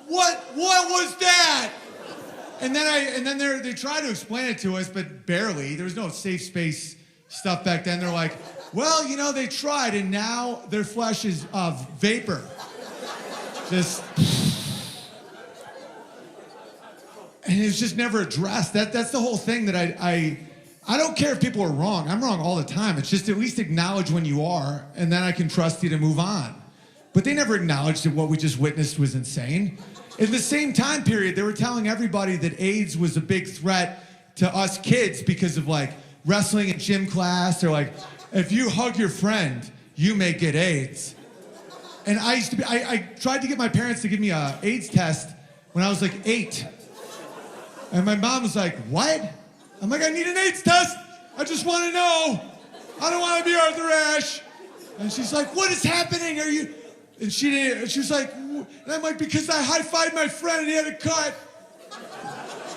What was that? And then they tried to explain it to us, but barely. There was no safe space stuff back then. They're like, well, they tried, and now their flesh is vapor. Just. And it was just never addressed. That's the whole thing that I don't care if people are wrong. I'm wrong all the time. It's just at least acknowledge when you are, and then I can trust you to move on. But they never acknowledged that what we just witnessed was insane. In the same time period, they were telling everybody that AIDS was a big threat to us kids because of wrestling in gym class. They're like, if you hug your friend, you may get AIDS. And I tried to get my parents to give me an AIDS test when I was 8. And my mom was like, what? I'm like, I need an AIDS test. I just want to know. I don't want to be Arthur Ashe. And she's like, what is happening? Are you? And she didn't. She was like, and I'm like, because I high-fived my friend and he had a cut.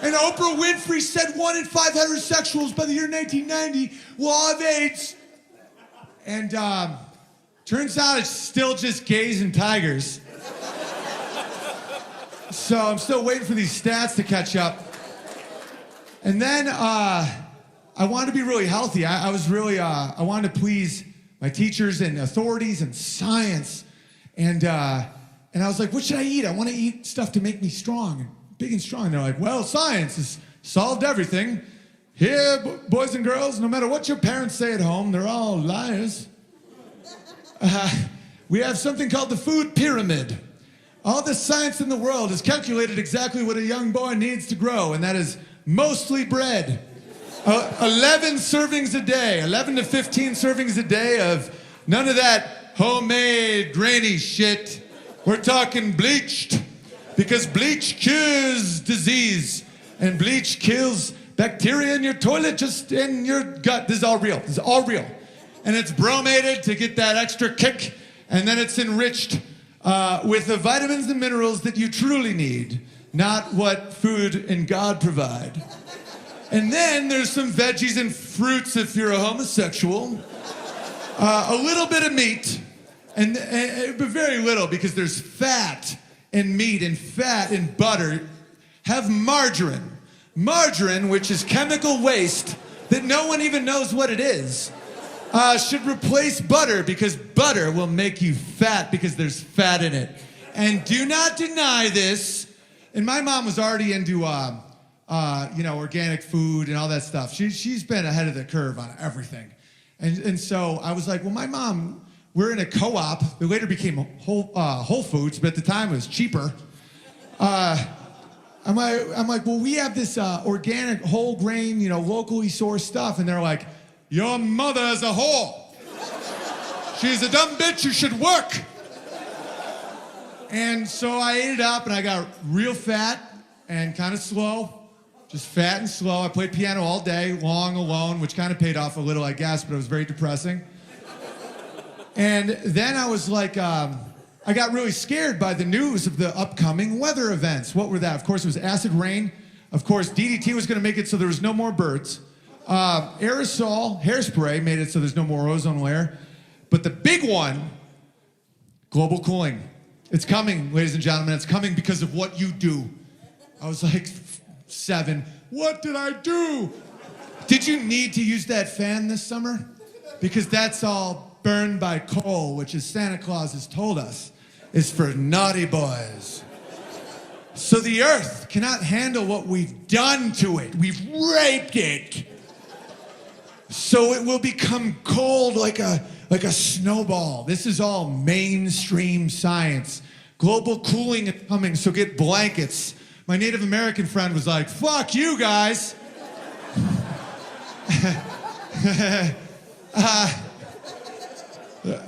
And Oprah Winfrey said 1 in 5 heterosexuals by the year 1990 will all have AIDS. And turns out it's still just gays and tigers. So I'm still waiting for these stats to catch up. And then I wanted to be really healthy. I wanted to please my teachers and authorities and science. And I was like, what should I eat? I want to eat stuff to make me strong, big and strong. And they're like, well, science has solved everything. Here, boys and girls, no matter what your parents say at home, they're all liars. We have something called the food pyramid. All the science in the world has calculated exactly what a young boy needs to grow, and that is mostly bread. 11 servings a day, 11 to 15 servings a day of none of that homemade grainy shit. We're talking bleached, because bleach cures disease, and bleach kills bacteria in your toilet, just in your gut. This is all real. This is all real. And it's bromated to get that extra kick, and then it's enriched with the vitamins and minerals that you truly need, not what food and God provide. And then there's some veggies and fruits if you're a homosexual. A little bit of meat, but very little, because there's fat in meat and fat in butter. Have margarine. Margarine, which is chemical waste that no one even knows what it is should replace butter because butter will make you fat because there's fat in it. And do not deny this. And my mom was already into, organic food and all that stuff. She's been ahead of the curve on everything. And so I was like, well, my mom, we're in a co-op that later became Whole Foods, but at the time it was cheaper. I'm like, well, we have this organic, whole grain, locally sourced stuff. And they're like, your mother is a whore. She's a dumb bitch who should work. And so I ate it up and I got real fat and kind of slow. Just fat and slow. I played piano all day, long, alone, which kind of paid off a little, I guess, but it was very depressing. And then I was like, I got really scared by the news of the upcoming weather events. What were that? Of course, it was acid rain. Of course, DDT was going to make it so there was no more birds. Aerosol, hairspray, made it so there's no more ozone layer. But the big one, global cooling. It's coming, ladies and gentlemen. It's coming because of what you do. I was like 7. What did I do? Did you need to use that fan this summer? Because that's all burned by coal, which, as Santa Claus has told us, is for naughty boys. So the earth cannot handle what we've done to it. We've raped it. So it will become cold like a snowball. This is all mainstream science. Global cooling is coming, so get blankets. My Native American friend was like, fuck you guys.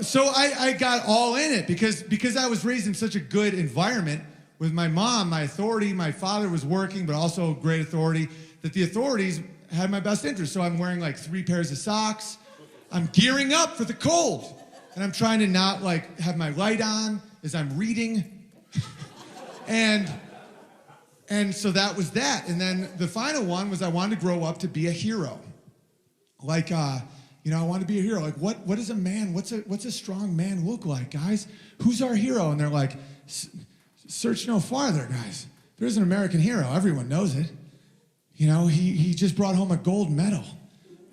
So I got all in it because I was raised in such a good environment with my mom, my authority. My father was working, but also great authority, that the authorities had my best interest. So I'm wearing like 3 pairs of socks. I'm gearing up for the cold. And I'm trying to not like have my light on as I'm reading. And so that was that. And then the final one was I wanted to grow up to be a hero. Like, I want to be a hero. Like, what is a man? What's a strong man look like, guys? Who's our hero? And they're like, search no farther, guys. There's an American hero. Everyone knows it. He just brought home a gold medal.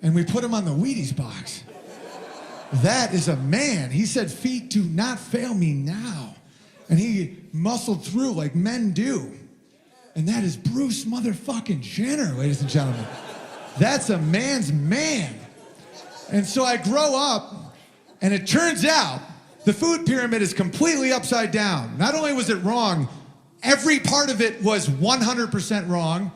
And we put him on the Wheaties box. That is a man. He said, feet do not fail me now. And he muscled through like men do. And that is Bruce motherfucking Jenner, ladies and gentlemen. That's a man's man. And so I grow up, and it turns out the food pyramid is completely upside down. Not only was it wrong, every part of it was 100% wrong.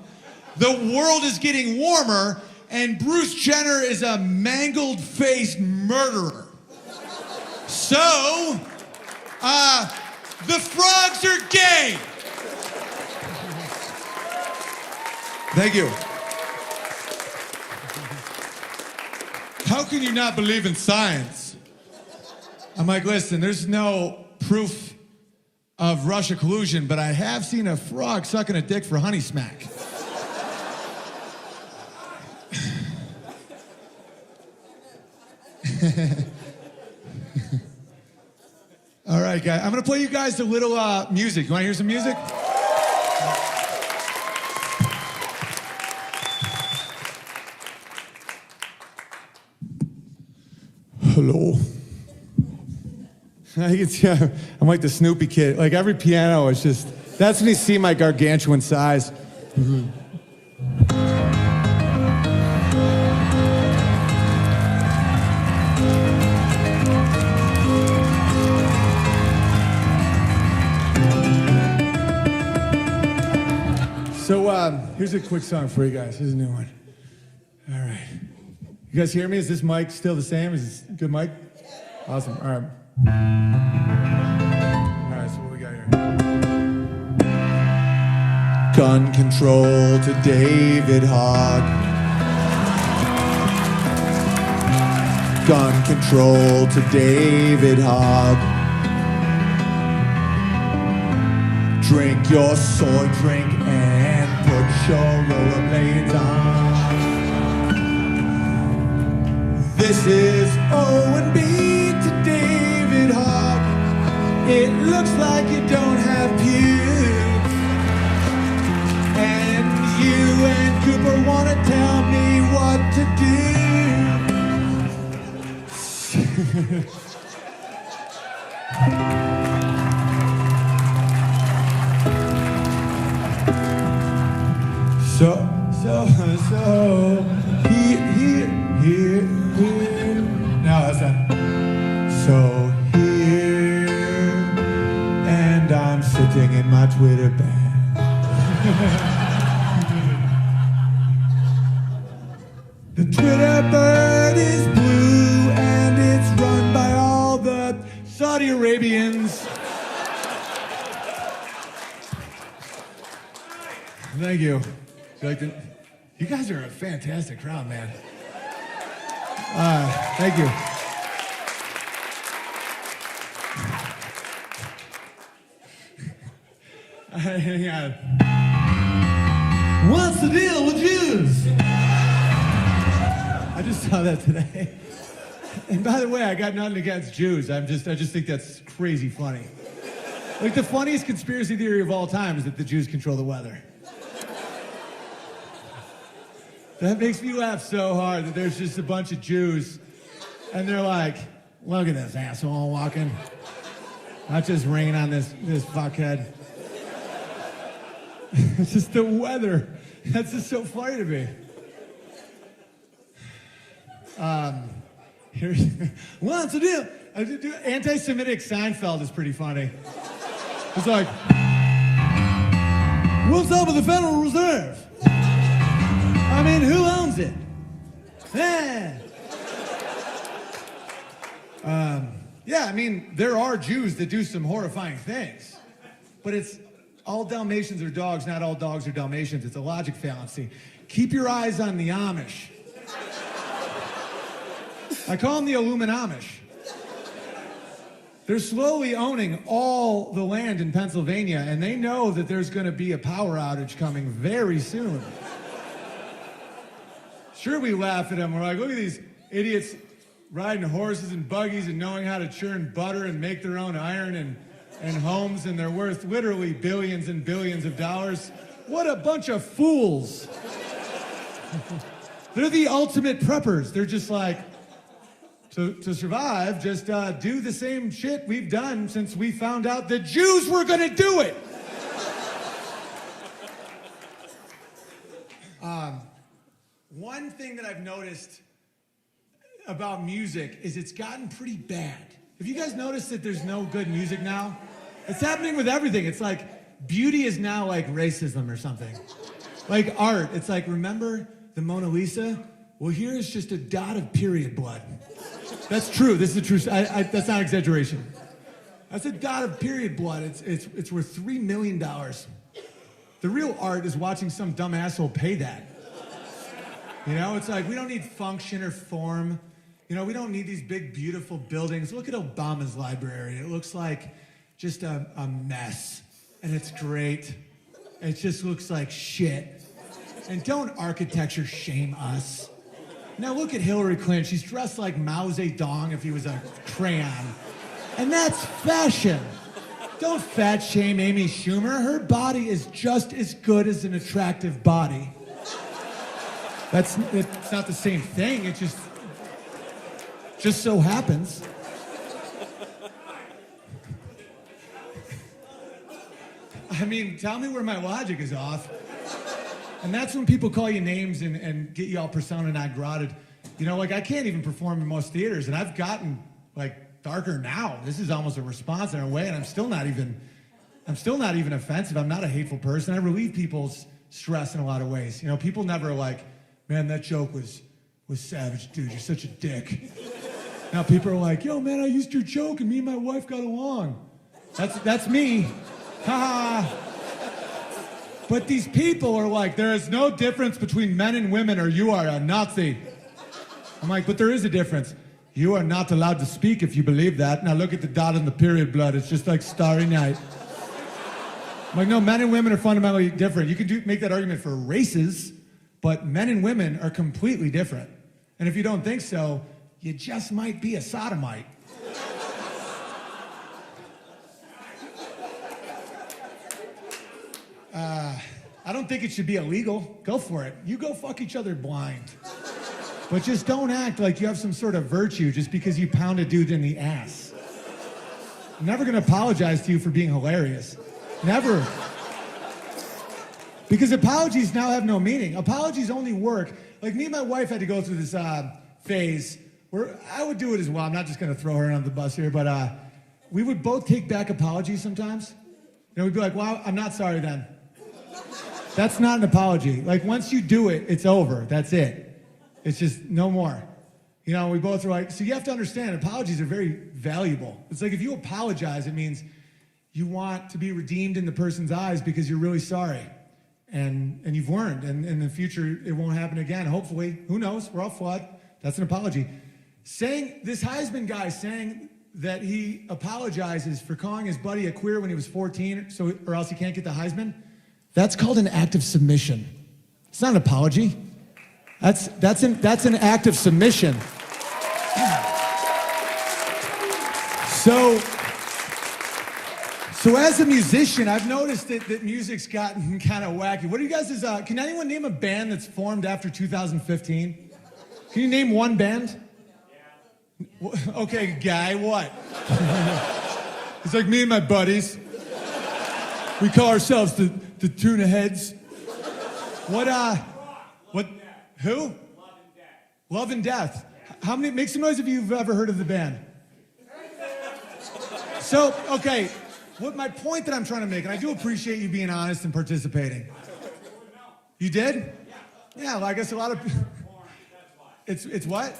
The world is getting warmer, and Bruce Jenner is a mangled-faced murderer. So, the frogs are gay. Thank you. How can you not believe in science? I'm like, listen, there's no proof of Russia collusion, but I have seen a frog sucking a dick for honey smack. All right, guys. I'm going to play you guys a little music. You want to hear some music? Hello. I can see I'm like the Snoopy kid. Like every piano is just, that's when you see my gargantuan size. So here's a quick song for you guys. Here's a new one. All right. You guys hear me? Is this mic still the same? Is this a good mic? Awesome. All right. All right, so what we got here? Gun control to David Hogg. Gun control to David Hogg. Drink your soy drink and put your rollerblades on. This is Owen B to David Hogg. It looks like you don't have pubes. And you and Cooper want to tell me what to do. So, here. No, that's not. So here, and I'm sitting in my Twitter bag. The Twitter bird is blue, and it's run by all the Saudi Arabians. Thank you. You guys are a fantastic crowd, man. Thank you. What's the deal with Jews? I just saw that today. And by the way, I got nothing against Jews. I just think that's crazy funny. Like the funniest conspiracy theory of all time is that the Jews control the weather. That makes me laugh so hard that there's just a bunch of Jews and they're like, look at this asshole walking. Not just rain on this fuckhead. It's just the weather. That's just so funny to me. What's the deal? Anti-Semitic Seinfeld is pretty funny. It's like, what's up with the Federal Reserve? I mean, who owns it? Yeah, I mean, there are Jews that do some horrifying things. But it's all Dalmatians are dogs, not all dogs are Dalmatians. It's a logic fallacy. Keep your eyes on the Amish. I call them the Illuminamish. They're slowly owning all the land in Pennsylvania, and they know that there's going to be a power outage coming very soon. Sure, we laugh at them. We're like, look at these idiots riding horses and buggies and knowing how to churn butter and make their own iron and homes, and they're worth literally billions and billions of dollars. What a bunch of fools. They're the ultimate preppers. They're just like, to survive, just do the same shit we've done since we found out the Jews were going to do it. One thing that I've noticed about music is it's gotten pretty bad. Have you guys noticed that there's no good music now? It's happening with everything. It's like beauty is now like racism or something. Like art, it's like, remember the Mona Lisa? Well, here is just a dot of period blood. That's true. This is the truth. That's not exaggeration. That's a dot of period blood. It's worth $3 million. The real art is watching some dumb asshole pay that. You know, it's like we don't need function or form. You know, we don't need these big, beautiful buildings. Look at Obama's library. It looks like just a mess. And it's great. It just looks like shit. And don't architecture shame us. Now look at Hillary Clinton. She's dressed like Mao Zedong if he was a crayon. And that's fashion. Don't fat shame Amy Schumer. Her body is just as good as an attractive body. It's not the same thing. It just so happens. I mean, tell me where my logic is off. And that's when people call you names and get you all persona non grata. You know, like I can't even perform in most theaters, and I've gotten like darker now. This is almost a response in a way, and I'm still not even offensive. I'm not a hateful person. I relieve people's stress in a lot of ways. You know, people never are like, man, that joke was savage, dude. You're such a dick. Now people are like, yo, man, I used your joke, and me and my wife got along. That's me. Ha ha. But these people are like, there is no difference between men and women or you are a Nazi. I'm like, but there is a difference. You are not allowed to speak if you believe that. Now look at the dot in the period blood. It's just like Starry Night. I'm like, no, men and women are fundamentally different. You can make that argument for races, but men and women are completely different. And if you don't think so, you just might be a sodomite. I don't think it should be illegal. Go for it. You go fuck each other blind. But just don't act like you have some sort of virtue just because you pound a dude in the ass. I'm never gonna apologize to you for being hilarious. Never. Because apologies now have no meaning. Apologies only work. Like me and my wife had to go through this phase where I would do it as well. I'm not just gonna throw her under the bus here, but we would both take back apologies sometimes. You know, we'd be like, well, I'm not sorry then. That's not an apology. Like once you do it, it's over. That's it. It's just no more. You know, we both are like, so you have to understand, apologies are very valuable. It's like if you apologize, it means you want to be redeemed in the person's eyes because you're really sorry. And you've learned, and in the future, it won't happen again. Hopefully, who knows? We're all flawed. That's an apology. Saying, this Heisman guy saying that he apologizes for calling his buddy a queer when he was 14, or else he can't get the Heisman, that's called an act of submission. It's not an apology. That's an act of submission. So as a musician, I've noticed that music's gotten kind of wacky. What do you guys, can anyone name a band that's formed after 2015? Can you name one band? Yeah. Okay, guy, what? It's like me and my buddies. We call ourselves the Tuna Heads. What, who? Love and Death. Love and Death. How many, make some noise if you've ever heard of the band. So, okay. What my point that I'm trying to make, and I do appreciate you being honest and participating. You did? Yeah, well, I guess a lot of... It's what?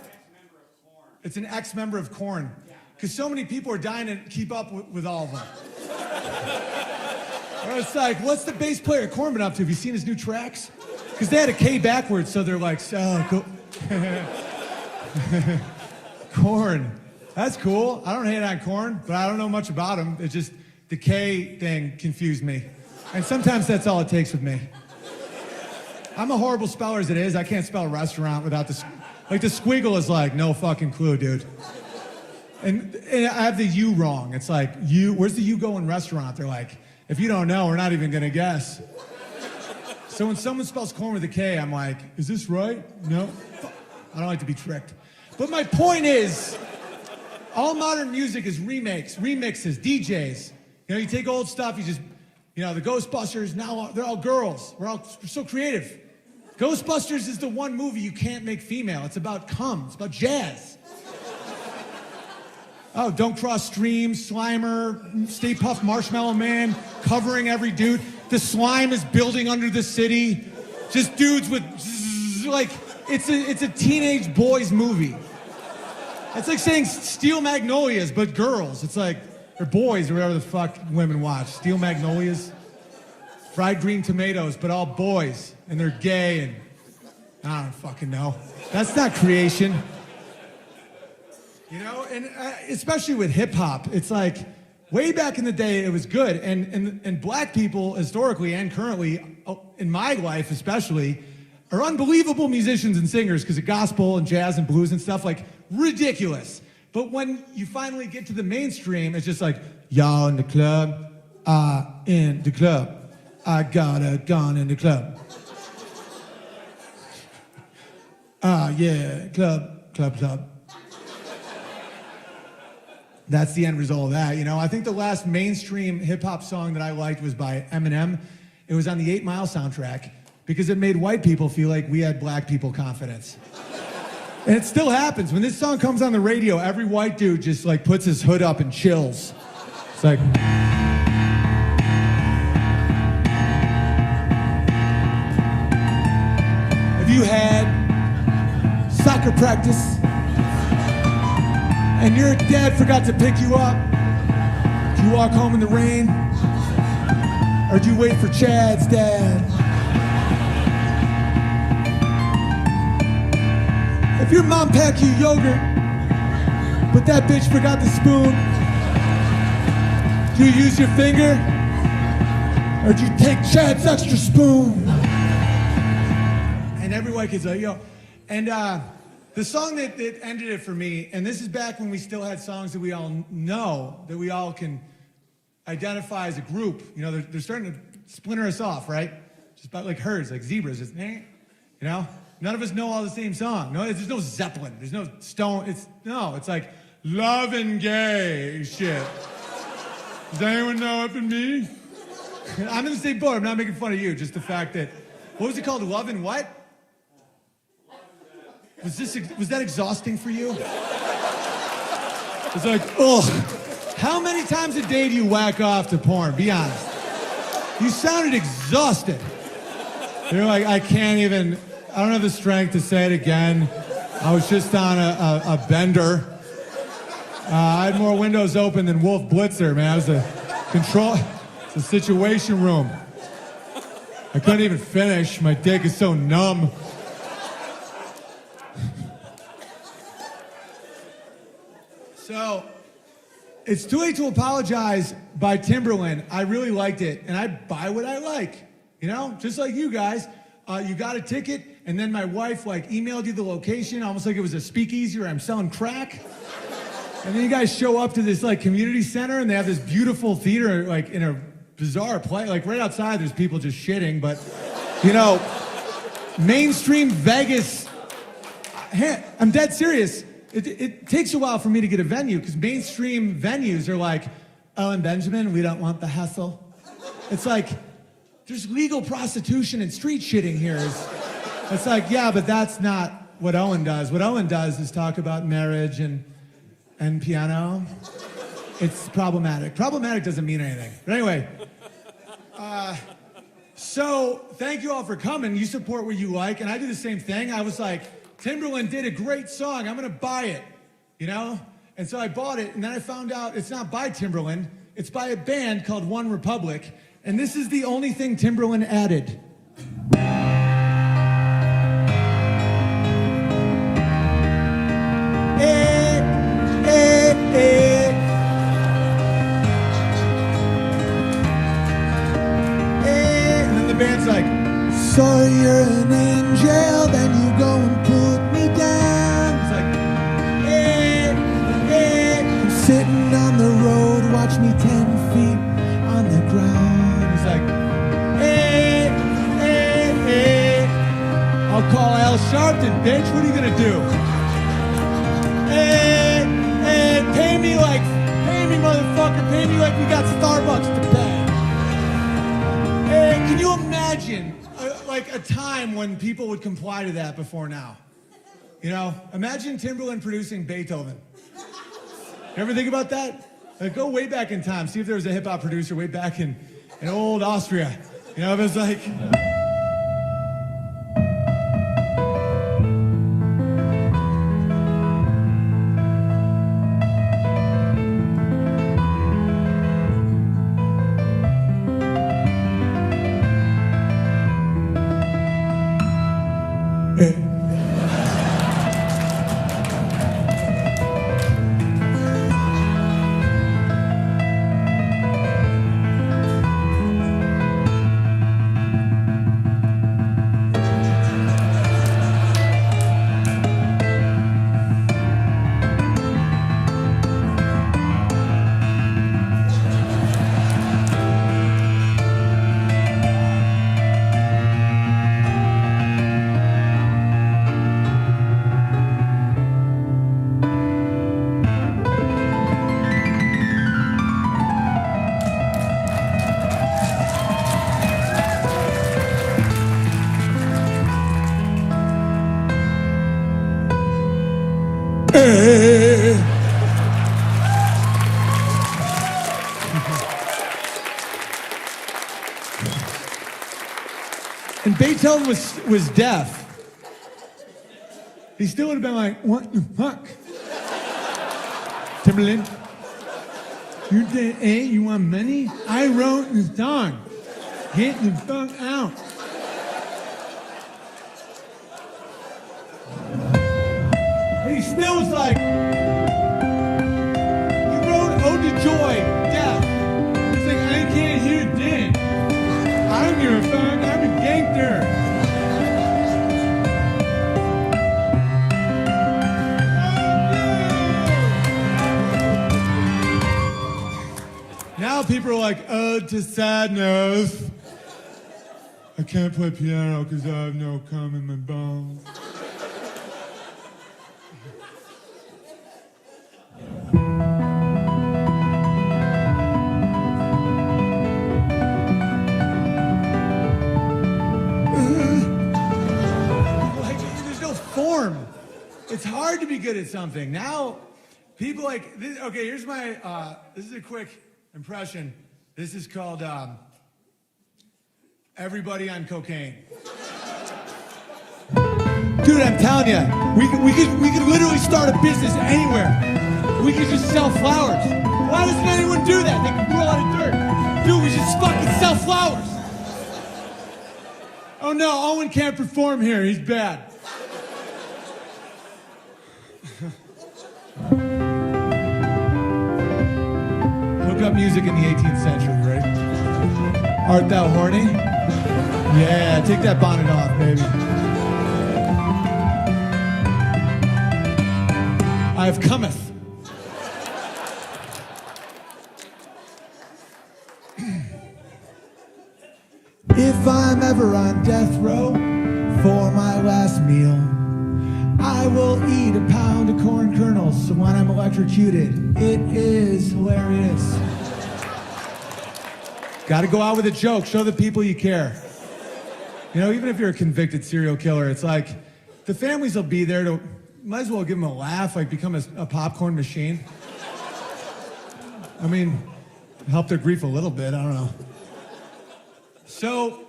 It's an ex-member of Korn. Because so many people are dying to keep up with all of them. Or it's like, what's the bass player Korn been up to? Have you seen his new tracks? Because they had a K backwards, so they're like, oh, cool. Korn. That's cool. I don't hate on Korn, but I don't know much about him. It's just... the K thing confused me. And sometimes that's all it takes with me. I'm a horrible speller as it is. I can't spell restaurant without the... Like, the squiggle is like, no fucking clue, dude. And I have the U wrong. It's like, you... Where's the U go in restaurant? They're like, if you don't know, we're not even gonna guess. So when someone spells corn with a K, I'm like, is this right? No? I don't like to be tricked. But my point is, all modern music is remixes, DJs. You know, you take old stuff, you just, you know, the Ghostbusters, now they're all girls. We're so creative. Ghostbusters is the one movie you can't make female. It's about cum. It's about jazz. Oh, Don't Cross Streams, Slimer, Stay Puft Marshmallow Man, covering every dude. The slime is building under the city. Just dudes with, like, it's a teenage boys movie. It's like saying Steel Magnolias, but girls. It's like, or boys, or whatever the fuck women watch. Steel Magnolias, Fried Green Tomatoes, but all boys. And they're gay, and I don't fucking know. That's not creation. You know, and especially with hip hop, it's like, way back in the day, it was good. And black people, historically and currently, in my life especially, are unbelievable musicians and singers because of gospel and jazz and blues and stuff, like, ridiculous. But when you finally get to the mainstream, it's just like, y'all in the club, in the club. I got a gun in the club. Yeah, club. That's the end result of that, you know? I think the last mainstream hip-hop song that I liked was by Eminem. It was on the 8 Mile soundtrack because it made white people feel like we had black people confidence. And it still happens. When this song comes on the radio, every white dude just like puts his hood up and chills. It's like... Have you had soccer practice and your dad forgot to pick you up? Did you walk home in the rain? Or did you wait for Chad's dad? If your mom packed you yogurt, but that bitch forgot the spoon, do you use your finger? Or do you take Chad's extra spoon? And every white kid's like, yo. And the song that ended it for me, and this is back when we still had songs that we all know, that we all can identify as a group. You know, they're starting to splinter us off, right? Just about like herds, like zebras, just, you know? None of us know all the same song. No, there's no Zeppelin. There's no Stone. It's like love and gay shit. Does anyone know up in me? I'm in the same boat. I'm not making fun of you. Just the fact that, what was it called? Love and what? Was that exhausting for you? It's like, oh, how many times a day do you whack off to porn? Be honest. You sounded exhausted. You're like, I don't have the strength to say it again. I was just on a bender. I had more windows open than Wolf Blitzer, man. It was it's a situation room. I couldn't even finish. My dick is so numb. So, it's Too Late to Apologize by Timberland. I really liked it, and I buy what I like. You know, just like you guys. You got a ticket, and then my wife emailed you the location, almost like it was a speakeasy or I'm selling crack. And then you guys show up to this community center, and they have this beautiful theater in a bizarre place. Right outside, there's people just shitting, but mainstream Vegas. I'm dead serious. It takes a while for me to get a venue because mainstream venues are like, oh, and Benjamin, we don't want the hustle. It's like, there's legal prostitution and street shitting here. It's like, yeah, but that's not what Owen does. What Owen does is talk about marriage and piano. It's problematic. Problematic doesn't mean anything. But anyway, so thank you all for coming. You support what you like, and I do the same thing. I was like, Timberland did a great song. I'm going to buy it, And so I bought it, and then I found out it's not by Timberland. It's by a band called One Republic, and this is the only thing Timberland added. And then the band's like, sorry you're an angel, then you go and put me down. It's like, I'm sitting on the road, watch me 10 feet on the ground. It's like, I'll call Al Sharpton, bitch, what are you gonna do? Pay me, motherfucker, pay me like we got Starbucks to pay. Can you imagine a time when people would comply to that before now? Imagine Timberland producing Beethoven. You ever think about that? Go way back in time, see if there was a hip hop producer way back in old Austria. If it was like. And Beethoven was deaf. He still would have been like, what the fuck? Timberland, you did you want money? I wrote the song. Get the fuck out. And he still was like, you wrote Ode to Joy, deaf. He's like, I can't hear then. I don't give a fuck, I'm a gangster. Now people are like, Ode to Sadness. I can't play piano because I have no cum in my bones. Like, there's no form. It's hard to be good at something. Now, people like, this, okay, here's my, this is a quick impression. This is called Everybody on Cocaine. Dude, I'm telling you, we could literally start a business anywhere. We could just sell flowers. Why doesn't anyone do that? They can grow out of dirt. Dude, we just fucking sell flowers. Oh no, Owen can't perform here. He's bad. Look up music in the 18th century, right? Art thou horny? Yeah, take that bonnet off, baby. I have cometh. If I'm ever on death row for my last meal, I will eat a pound of corn kernels, so when I'm electrocuted, it is hilarious. Gotta go out with a joke, show the people you care. You know, even if you're a convicted serial killer, it's like, the families will be there to, might as well give them a laugh, like become a popcorn machine. I mean, help their grief a little bit, I don't know. So,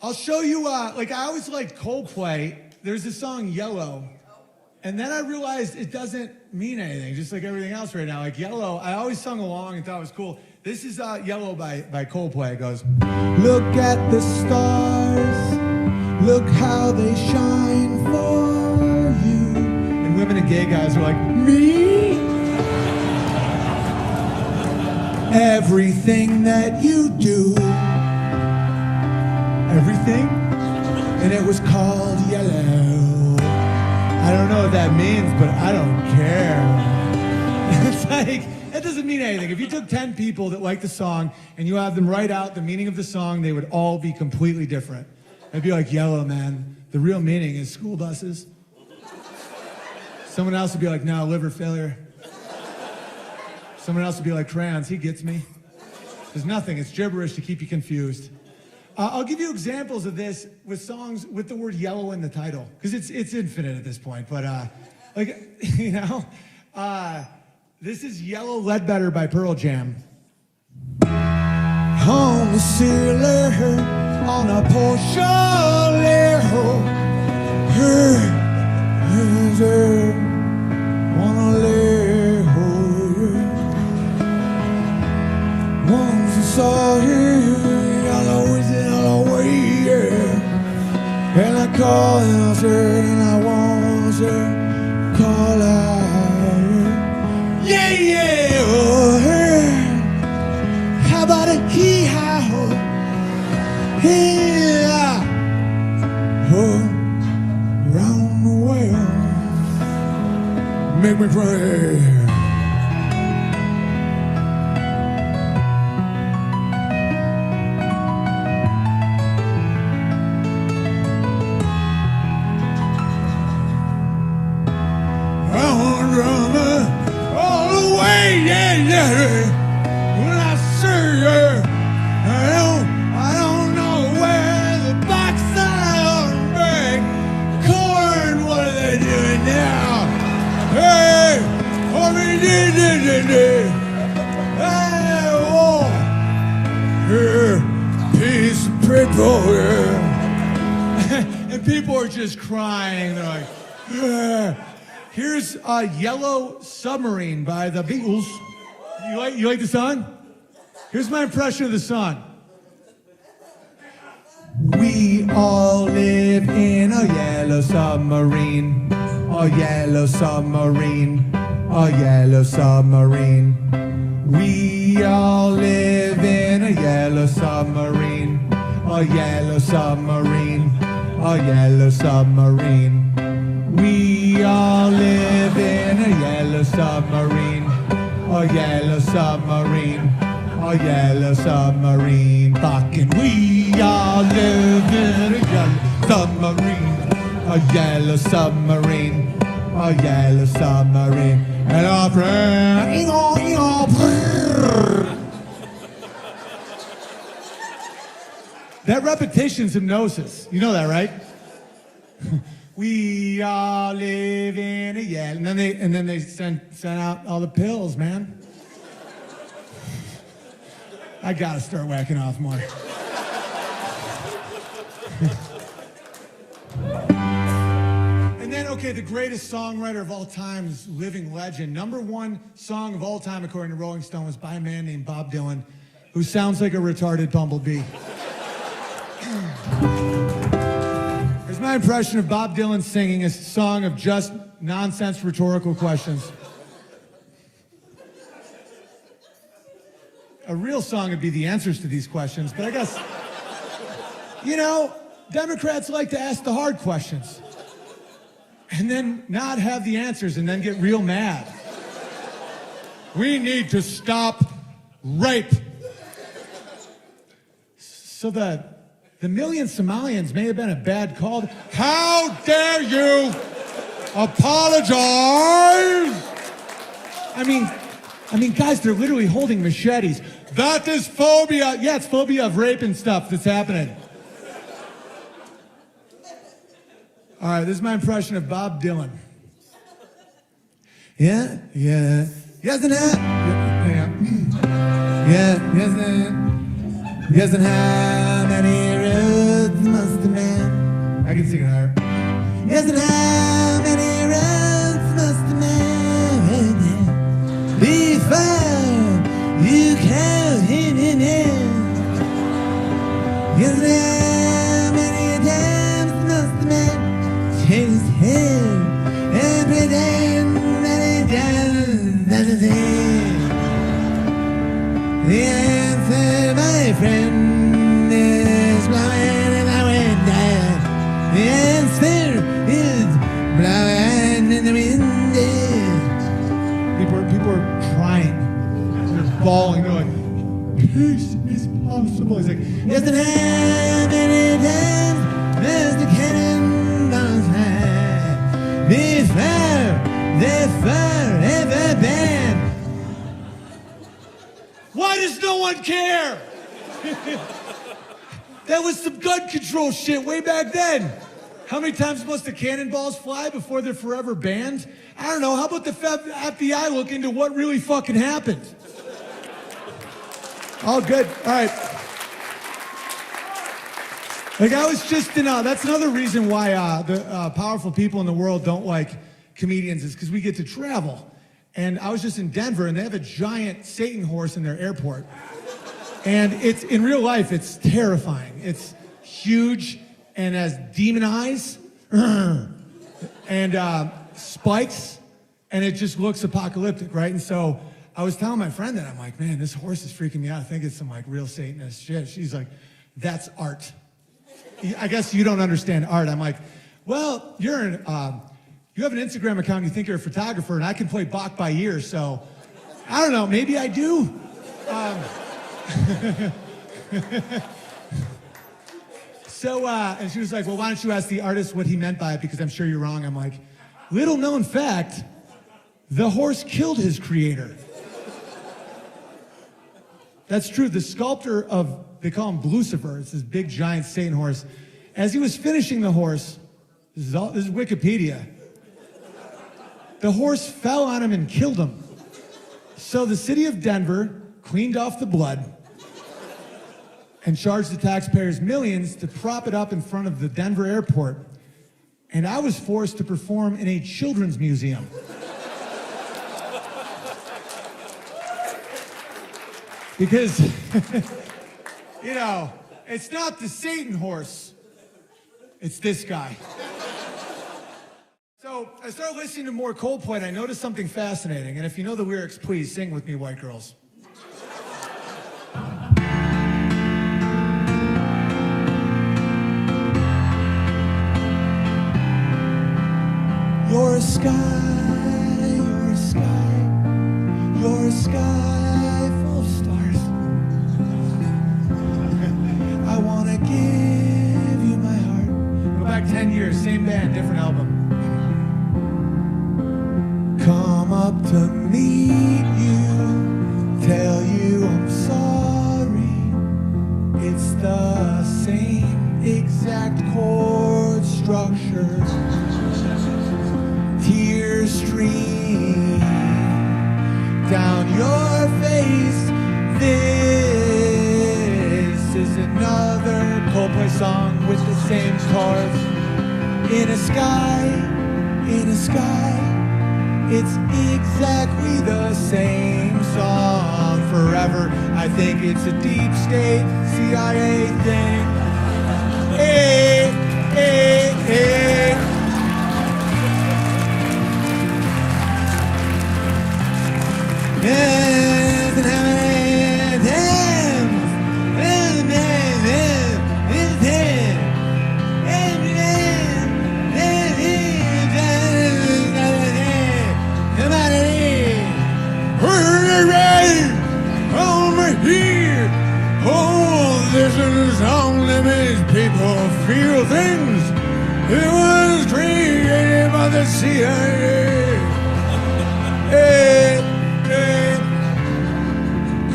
I'll show you, like I always liked Coldplay. There's this song, Yellow. And then I realized it doesn't mean anything, just like everything else right now. Like Yellow, I always sung along and thought it was cool. This is Yellow by Coldplay. It goes, look at the stars, look how they shine for you. And women and gay guys are like, me? Everything that you do. Everything? And it was called Yellow. I don't know what that means, but I don't care. It's like, that doesn't mean anything. If you took 10 people that like the song and you have them write out the meaning of the song, they would all be completely different. It'd be like, Yellow, man. The real meaning is school buses. Someone else would be like, no, liver failure. Someone else would be like, crayons, he gets me. There's nothing, it's gibberish to keep you confused. I'll give you examples of this with songs with the word yellow in the title, because it's infinite at this point, but like, you know, this is Yellow Ledbetter by Pearl Jam. On the sailor, on a Porsche, wanna lay once I saw you, always in all way, yeah. And I called and I said, and I want to call out, yeah, yeah, oh, hey. How about a hee-haw, yeah, oh, round the world, make me pray. When I see you, I don't know where the box on big corn. What are they doing now? Hey, hey, oh, here, piece of paper, yeah. And people are just crying. They're like, yeah. Here's Yellow Submarine by the Beatles. You like the song? Here's my impression of the song. We all live in a yellow submarine, a yellow submarine, a yellow submarine. We all live in a yellow submarine, a yellow submarine, a yellow submarine. We all live in a yellow submarine, a yellow submarine, a yellow submarine. Fucking we are. all live in a yellow submarine. A yellow submarine. A yellow submarine. And our friend. That repetition's hypnosis. You know that, right? We all live in a yellow. And then they sent out all the pills, man. I gotta start whacking off more. And then, okay, the greatest songwriter of all time is living legend. #1 song of all time, according to Rolling Stone, was by a man named Bob Dylan, who sounds like a retarded bumblebee. Here's my impression of Bob Dylan singing a song of just nonsense rhetorical questions. A real song would be the answers to these questions, but I guess, you know, Democrats like to ask the hard questions and then not have the answers and then get real mad. We need to stop rape. So the million Somalians may have been a bad call. How dare you apologize? I mean, guys, they're literally holding machetes. That is phobia. Yeah, it's phobia of rape and stuff that's happening. All right, this is my impression of Bob Dylan. Yeah, yeah. Yes and yes and how many roads must a man? I can sing it higher. Yes and how many roads must a man before you count him in? Yes and how many times must a man shake his head and pretend that he does the same? The answer, my friend, is blowing in the wind. The answer is blowing in the wind. People are crying. They're bawling. They're like, peace is possible. He's like, yes, and how many times does the cannonballs fly before the forever band? Why does no one care? That was some gun control shit way back then. How many times must the cannonballs fly before they're forever banned? I don't know. How about the FBI look into what really fucking happened? All good. All right. Like I was just in, that's another reason why the powerful people in the world don't like comedians is because we get to travel. And I was just in Denver, and they have a giant Satan horse in their airport. And it's in real life, it's terrifying. It's huge and has demon eyes and spikes, and it just looks apocalyptic, right? And so I was telling my friend that I'm like, man, this horse is freaking me out. I think it's some like real Satanist shit. She's like, that's art. I guess you don't understand art. I'm like, well, you have an Instagram account, you think you're a photographer, and I can play Bach by ear, so I don't know, maybe I do. And she was like, well, why don't you ask the artist what he meant by it, because I'm sure you're wrong. I'm like, little known fact, the horse killed his creator. That's true. The sculptor they call him Lucifer, it's this big giant Satan horse. As he was finishing the horse, this is Wikipedia, the horse fell on him and killed him. So the city of Denver cleaned off the blood and charged the taxpayers millions to prop it up in front of the Denver airport. And I was forced to perform in a children's museum. Because, you know, it's not the Satan horse, it's this guy. So I started listening to more Coldplay, and I noticed something fascinating. And if you know the lyrics, please sing with me, white girls. You're a sky, you're a sky, you're a sky full of stars. I wanna give here, same band, different album. Come up to meet you, tell you I'm sorry. It's the same exact chord structure. Tears stream down your face. This is another Coldplay song with the same chords. In a sky, it's exactly the same song forever. I think it's a deep state CIA thing. Hey, hey, hey. This is a song that makes people feel things. It was created by the CIA. Hey, hey.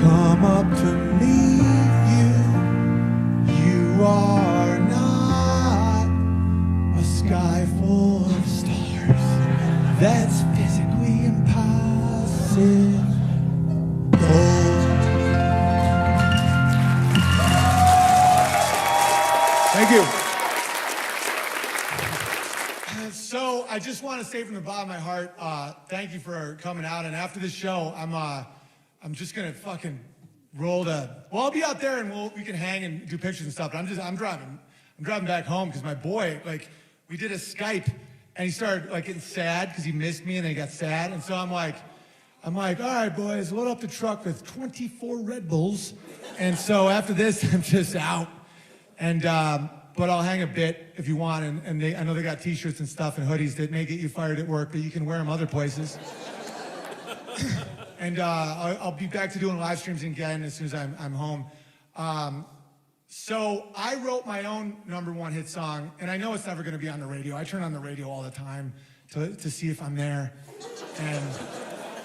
Come up to meet you. You are not a sky full of stars. That's physically impossible. Thank you. So I just want to say from the bottom of my heart, thank you for coming out. And after the show, I'm just gonna fucking roll the. Well, I'll be out there and we can hang and do pictures and stuff. But I'm driving back home because my boy, like, we did a Skype and he started like getting sad because he missed me and then he got sad. And so I'm like, all right, boys, load up the truck with 24 Red Bulls. And so after this, I'm just out. And but I'll hang a bit if you want, and I know they got T-shirts and stuff and hoodies that may get you fired at work, but you can wear them other places. And I'll be back to doing live streams again as soon as I'm home. So I wrote my own #1 hit song, and I know it's never going to be on the radio. I turn on the radio all the time to see if I'm there, and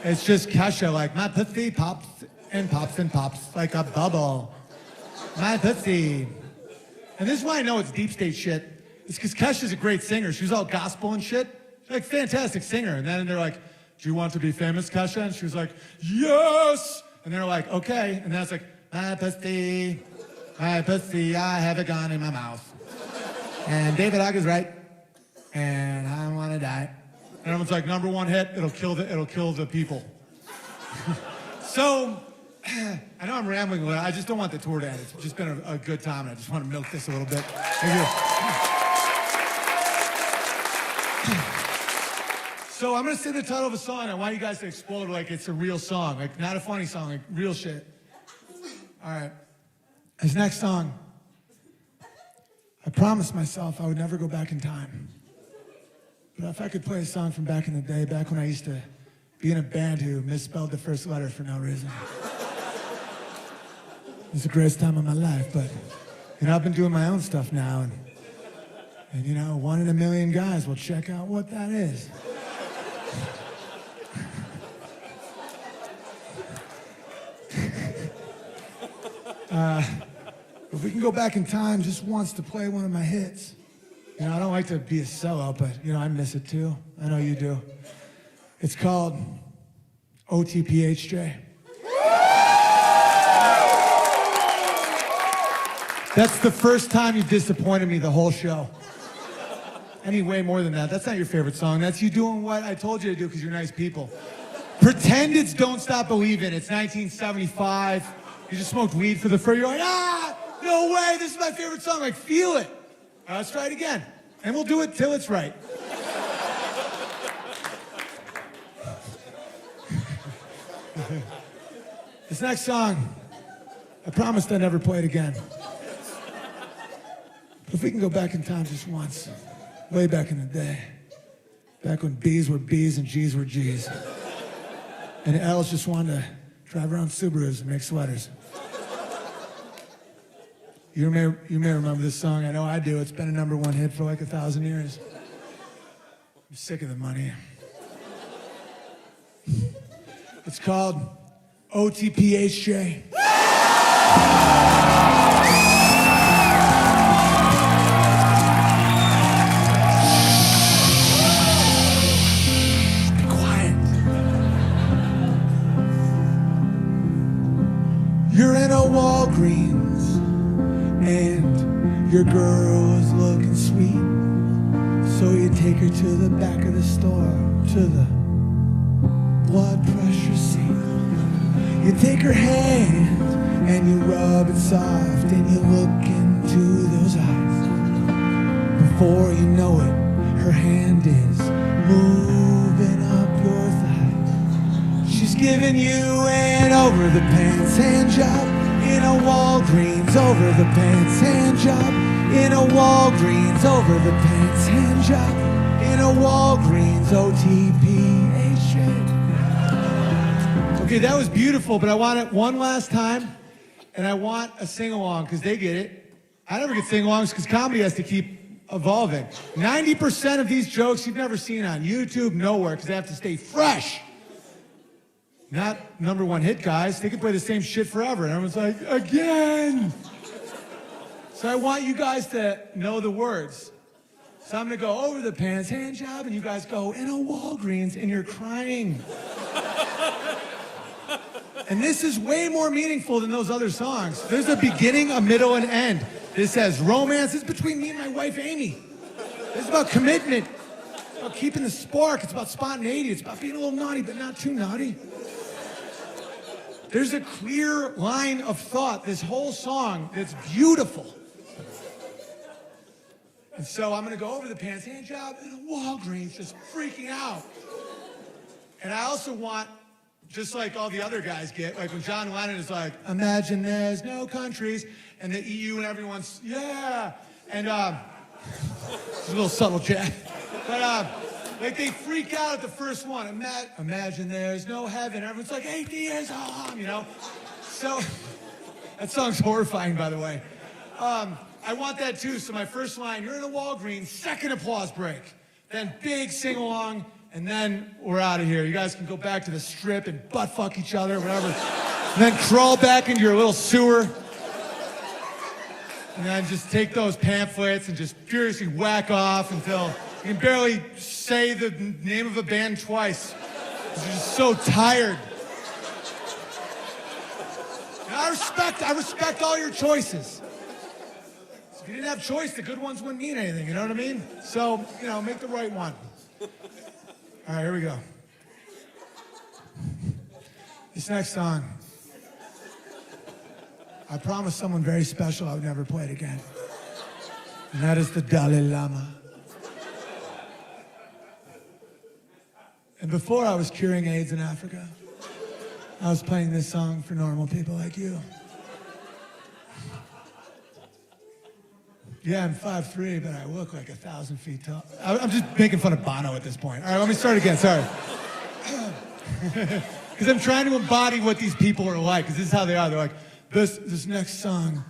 it's just Kesha, like, my pussy pops and pops and pops like a bubble. My pussy. And this is why I know it's deep state shit. It's because Kesha's a great singer. She was all gospel and shit. She's like, fantastic singer. And then they're like, do you want to be famous, Kesha? And she was like, yes. And they're like, okay. And then it's like, my pussy, I have a gun in my mouth. And David Icke is right. And I want to die. And everyone's like, #1 hit. It'll kill the people. So. I know I'm rambling a little. I just don't want the tour to end. It's just been a good time, and I just want to milk this a little bit. Thank you. So I'm going to say the title of a song. I want you guys to explode like it's a real song, like not a funny song, like real shit. All right. This next song, I promised myself I would never go back in time. But if I could play a song from back in the day, back when I used to be in a band who misspelled the first letter for no reason. It's the greatest time of my life, but, you know, I've been doing my own stuff now, and you know, 1 in a million guys will check out what that is. If we can go back in time just once to play one of my hits. You know, I don't like to be a sellout, but, you know, I miss it too. I know you do. It's called OTPHJ. That's the first time you've disappointed me the whole show. Any way more than that. That's not your favorite song. That's you doing what I told you to do because you're nice people. Pretend it's Don't Stop Believin'. It's 1975. You just smoked weed for the first. You're like, no way. This is my favorite song. Like, feel it. Let's try it again. And we'll do it till it's right. This next song, I promised I'd never play it again. But if we can go back in time just once, way back in the day, back when B's were B's and G's were G's, and L's just wanted to drive around Subarus and make sweaters. You may remember this song. I know I do. It's been a #1 hit for like 1,000 years. I'm sick of the money. It's called OTPHJ. You're in a Walgreens and your girl is looking sweet. So you take her to the back of the store, to the blood pressure seat. You take her hand and you rub it soft and you look into those eyes. Before you know it, her hand is moving up your thigh. She's giving you an over-the-pants hand job in a Walgreens, over-the-pants hand job in a Walgreens, over-the-pants hand job in a Walgreens, OTPHJ. Okay, that was beautiful, but I want it one last time, and I want a sing-along, because they get it. I never get sing-alongs because comedy has to keep evolving. 90% of these jokes you've never seen on YouTube, nowhere, because they have to stay fresh. Not #1 hit guys. They can play the same shit forever. And everyone's like, again. So I want you guys to know the words. So I'm going to go over the pants hand job, and you guys go in a Walgreens, and you're crying. And this is way more meaningful than those other songs. There's a beginning, a middle, and end. This has romance. It's between me and my wife, Amy. It's about commitment. It's about keeping the spark. It's about spontaneity. It's about being a little naughty, but not too naughty. There's a clear line of thought, this whole song, that's beautiful. And so I'm going to go over the pants hand job in a Walgreens, just freaking out. And I also want, just like all the other guys get, like when John Lennon is like, imagine there's no countries, and the EU and everyone's, yeah. And it's a little subtle chat. But like they freak out at the first one. Imagine there's no heaven. Everyone's like, 80 years on, you know? So, that song's horrifying, by the way. I want that too. So my first line, you're in a Walgreens, second applause break. Then big sing-along, and then we're out of here. You guys can go back to the strip and butt-fuck each other, whatever. And then crawl back into your little sewer. And then just take those pamphlets and just furiously whack off until you can barely say the name of a band twice. You're just so tired. And I respect all your choices. So if you didn't have choice, the good ones wouldn't mean anything, you know what I mean? So, you know, make the right one. All right, here we go. This next song, I promised someone very special I would never play it again. And that is the Dalai Lama. And before I was curing AIDS in Africa, I was playing this song for normal people like you. Yeah, I'm 5'3", but I look like 1,000 feet tall. I'm just making fun of Bono at this point. All right, let me start again, sorry. Because I'm trying to embody what these people are like, because this is how they are. They're like, this next song,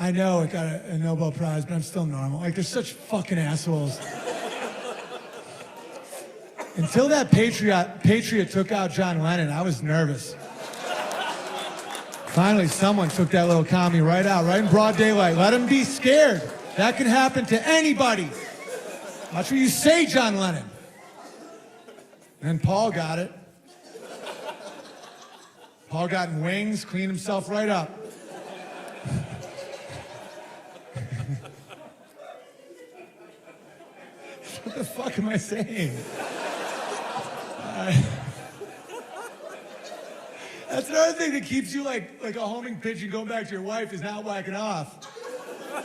I know it got a Nobel Prize, but I'm still normal. Like, they're such fucking assholes. Until that Patriot took out John Lennon, I was nervous. Finally, someone took that little commie right out, right in broad daylight. Let him be scared. That can happen to anybody. Watch what you say, John Lennon. And Paul got it. Paul got in wings, cleaned himself right up. What the fuck am I saying? That's another thing that keeps you like a homing pigeon going back to your wife is not whacking off.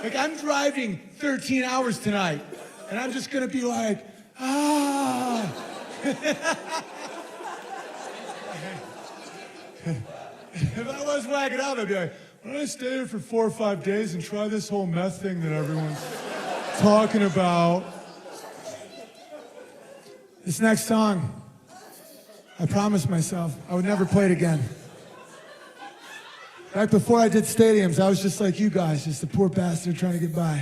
Like, I'm driving 13 hours tonight, and I'm just gonna be like, ah. If I was whacking off, I'd be like, why don't I stay here for 4 or 5 days and try this whole meth thing that everyone's talking about? This next song, I promised myself I would never play it again. Back before I did stadiums, I was just like you guys, just a poor bastard trying to get by.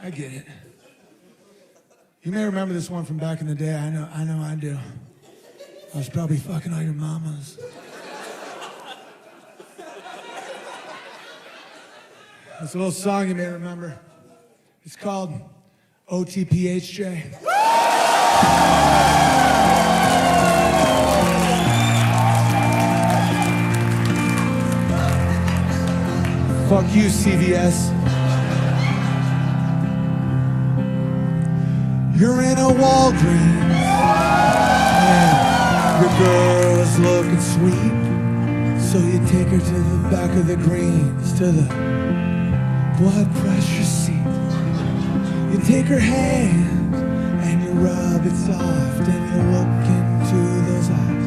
I get it. You may remember this one from back in the day. I know I do. I was probably fucking all your mamas. It's a little song you may remember. It's called OTPHJ. Fuck you, CVS. You're in a Walgreens, and your girl is looking sweet. So you take her to the back of the greens, to the blood pressure seat. You take her hand, and you rub it soft, and you look into those eyes.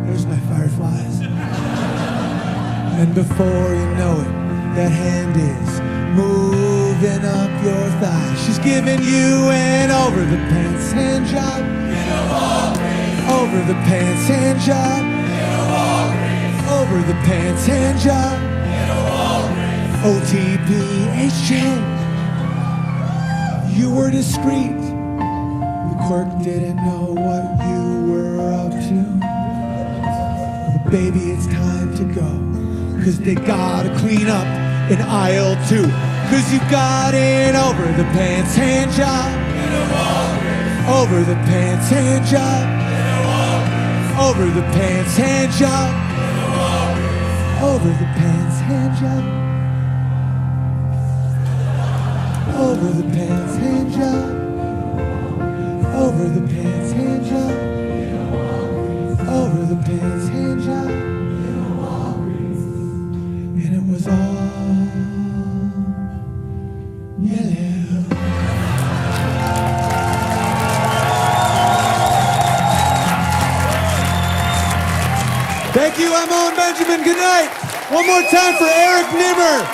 There's my fireflies. And before you know it, that hand is moving up your thigh. She's giving you an over-the-pants hand job. Over-the-pants hand job. Over-the-pants hand job. OTPHJ. You were discreet. The clerk didn't know what you were up to. But baby, it's time to go, 'cause they gotta clean up in aisle 2. 'Cause you got an over-the-pants hand job. Over-the-pants hand job. Over-the-pants hand job. Over-the-pants hand job. Over-the-pants hand job. Over-the-pants hand job. Over-the-pants hand job. And it was all yellow. Thank you, I'm Owen Benjamin. Good night. One more time for Eric Nimmer,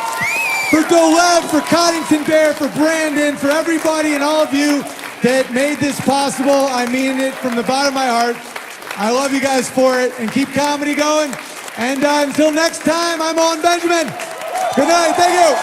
for Dolev, for Coddington Bear, for Brandon, for everybody and all of you that made this possible. I mean it from the bottom of my heart. I love you guys for it, and keep comedy going. And until next time, I'm Owen Benjamin. Good night, thank you.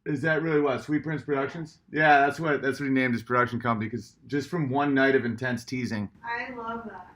Is that really what? Sweet Prince Productions? Yeah, that's what he named his production company, because just from one night of intense teasing. I love that.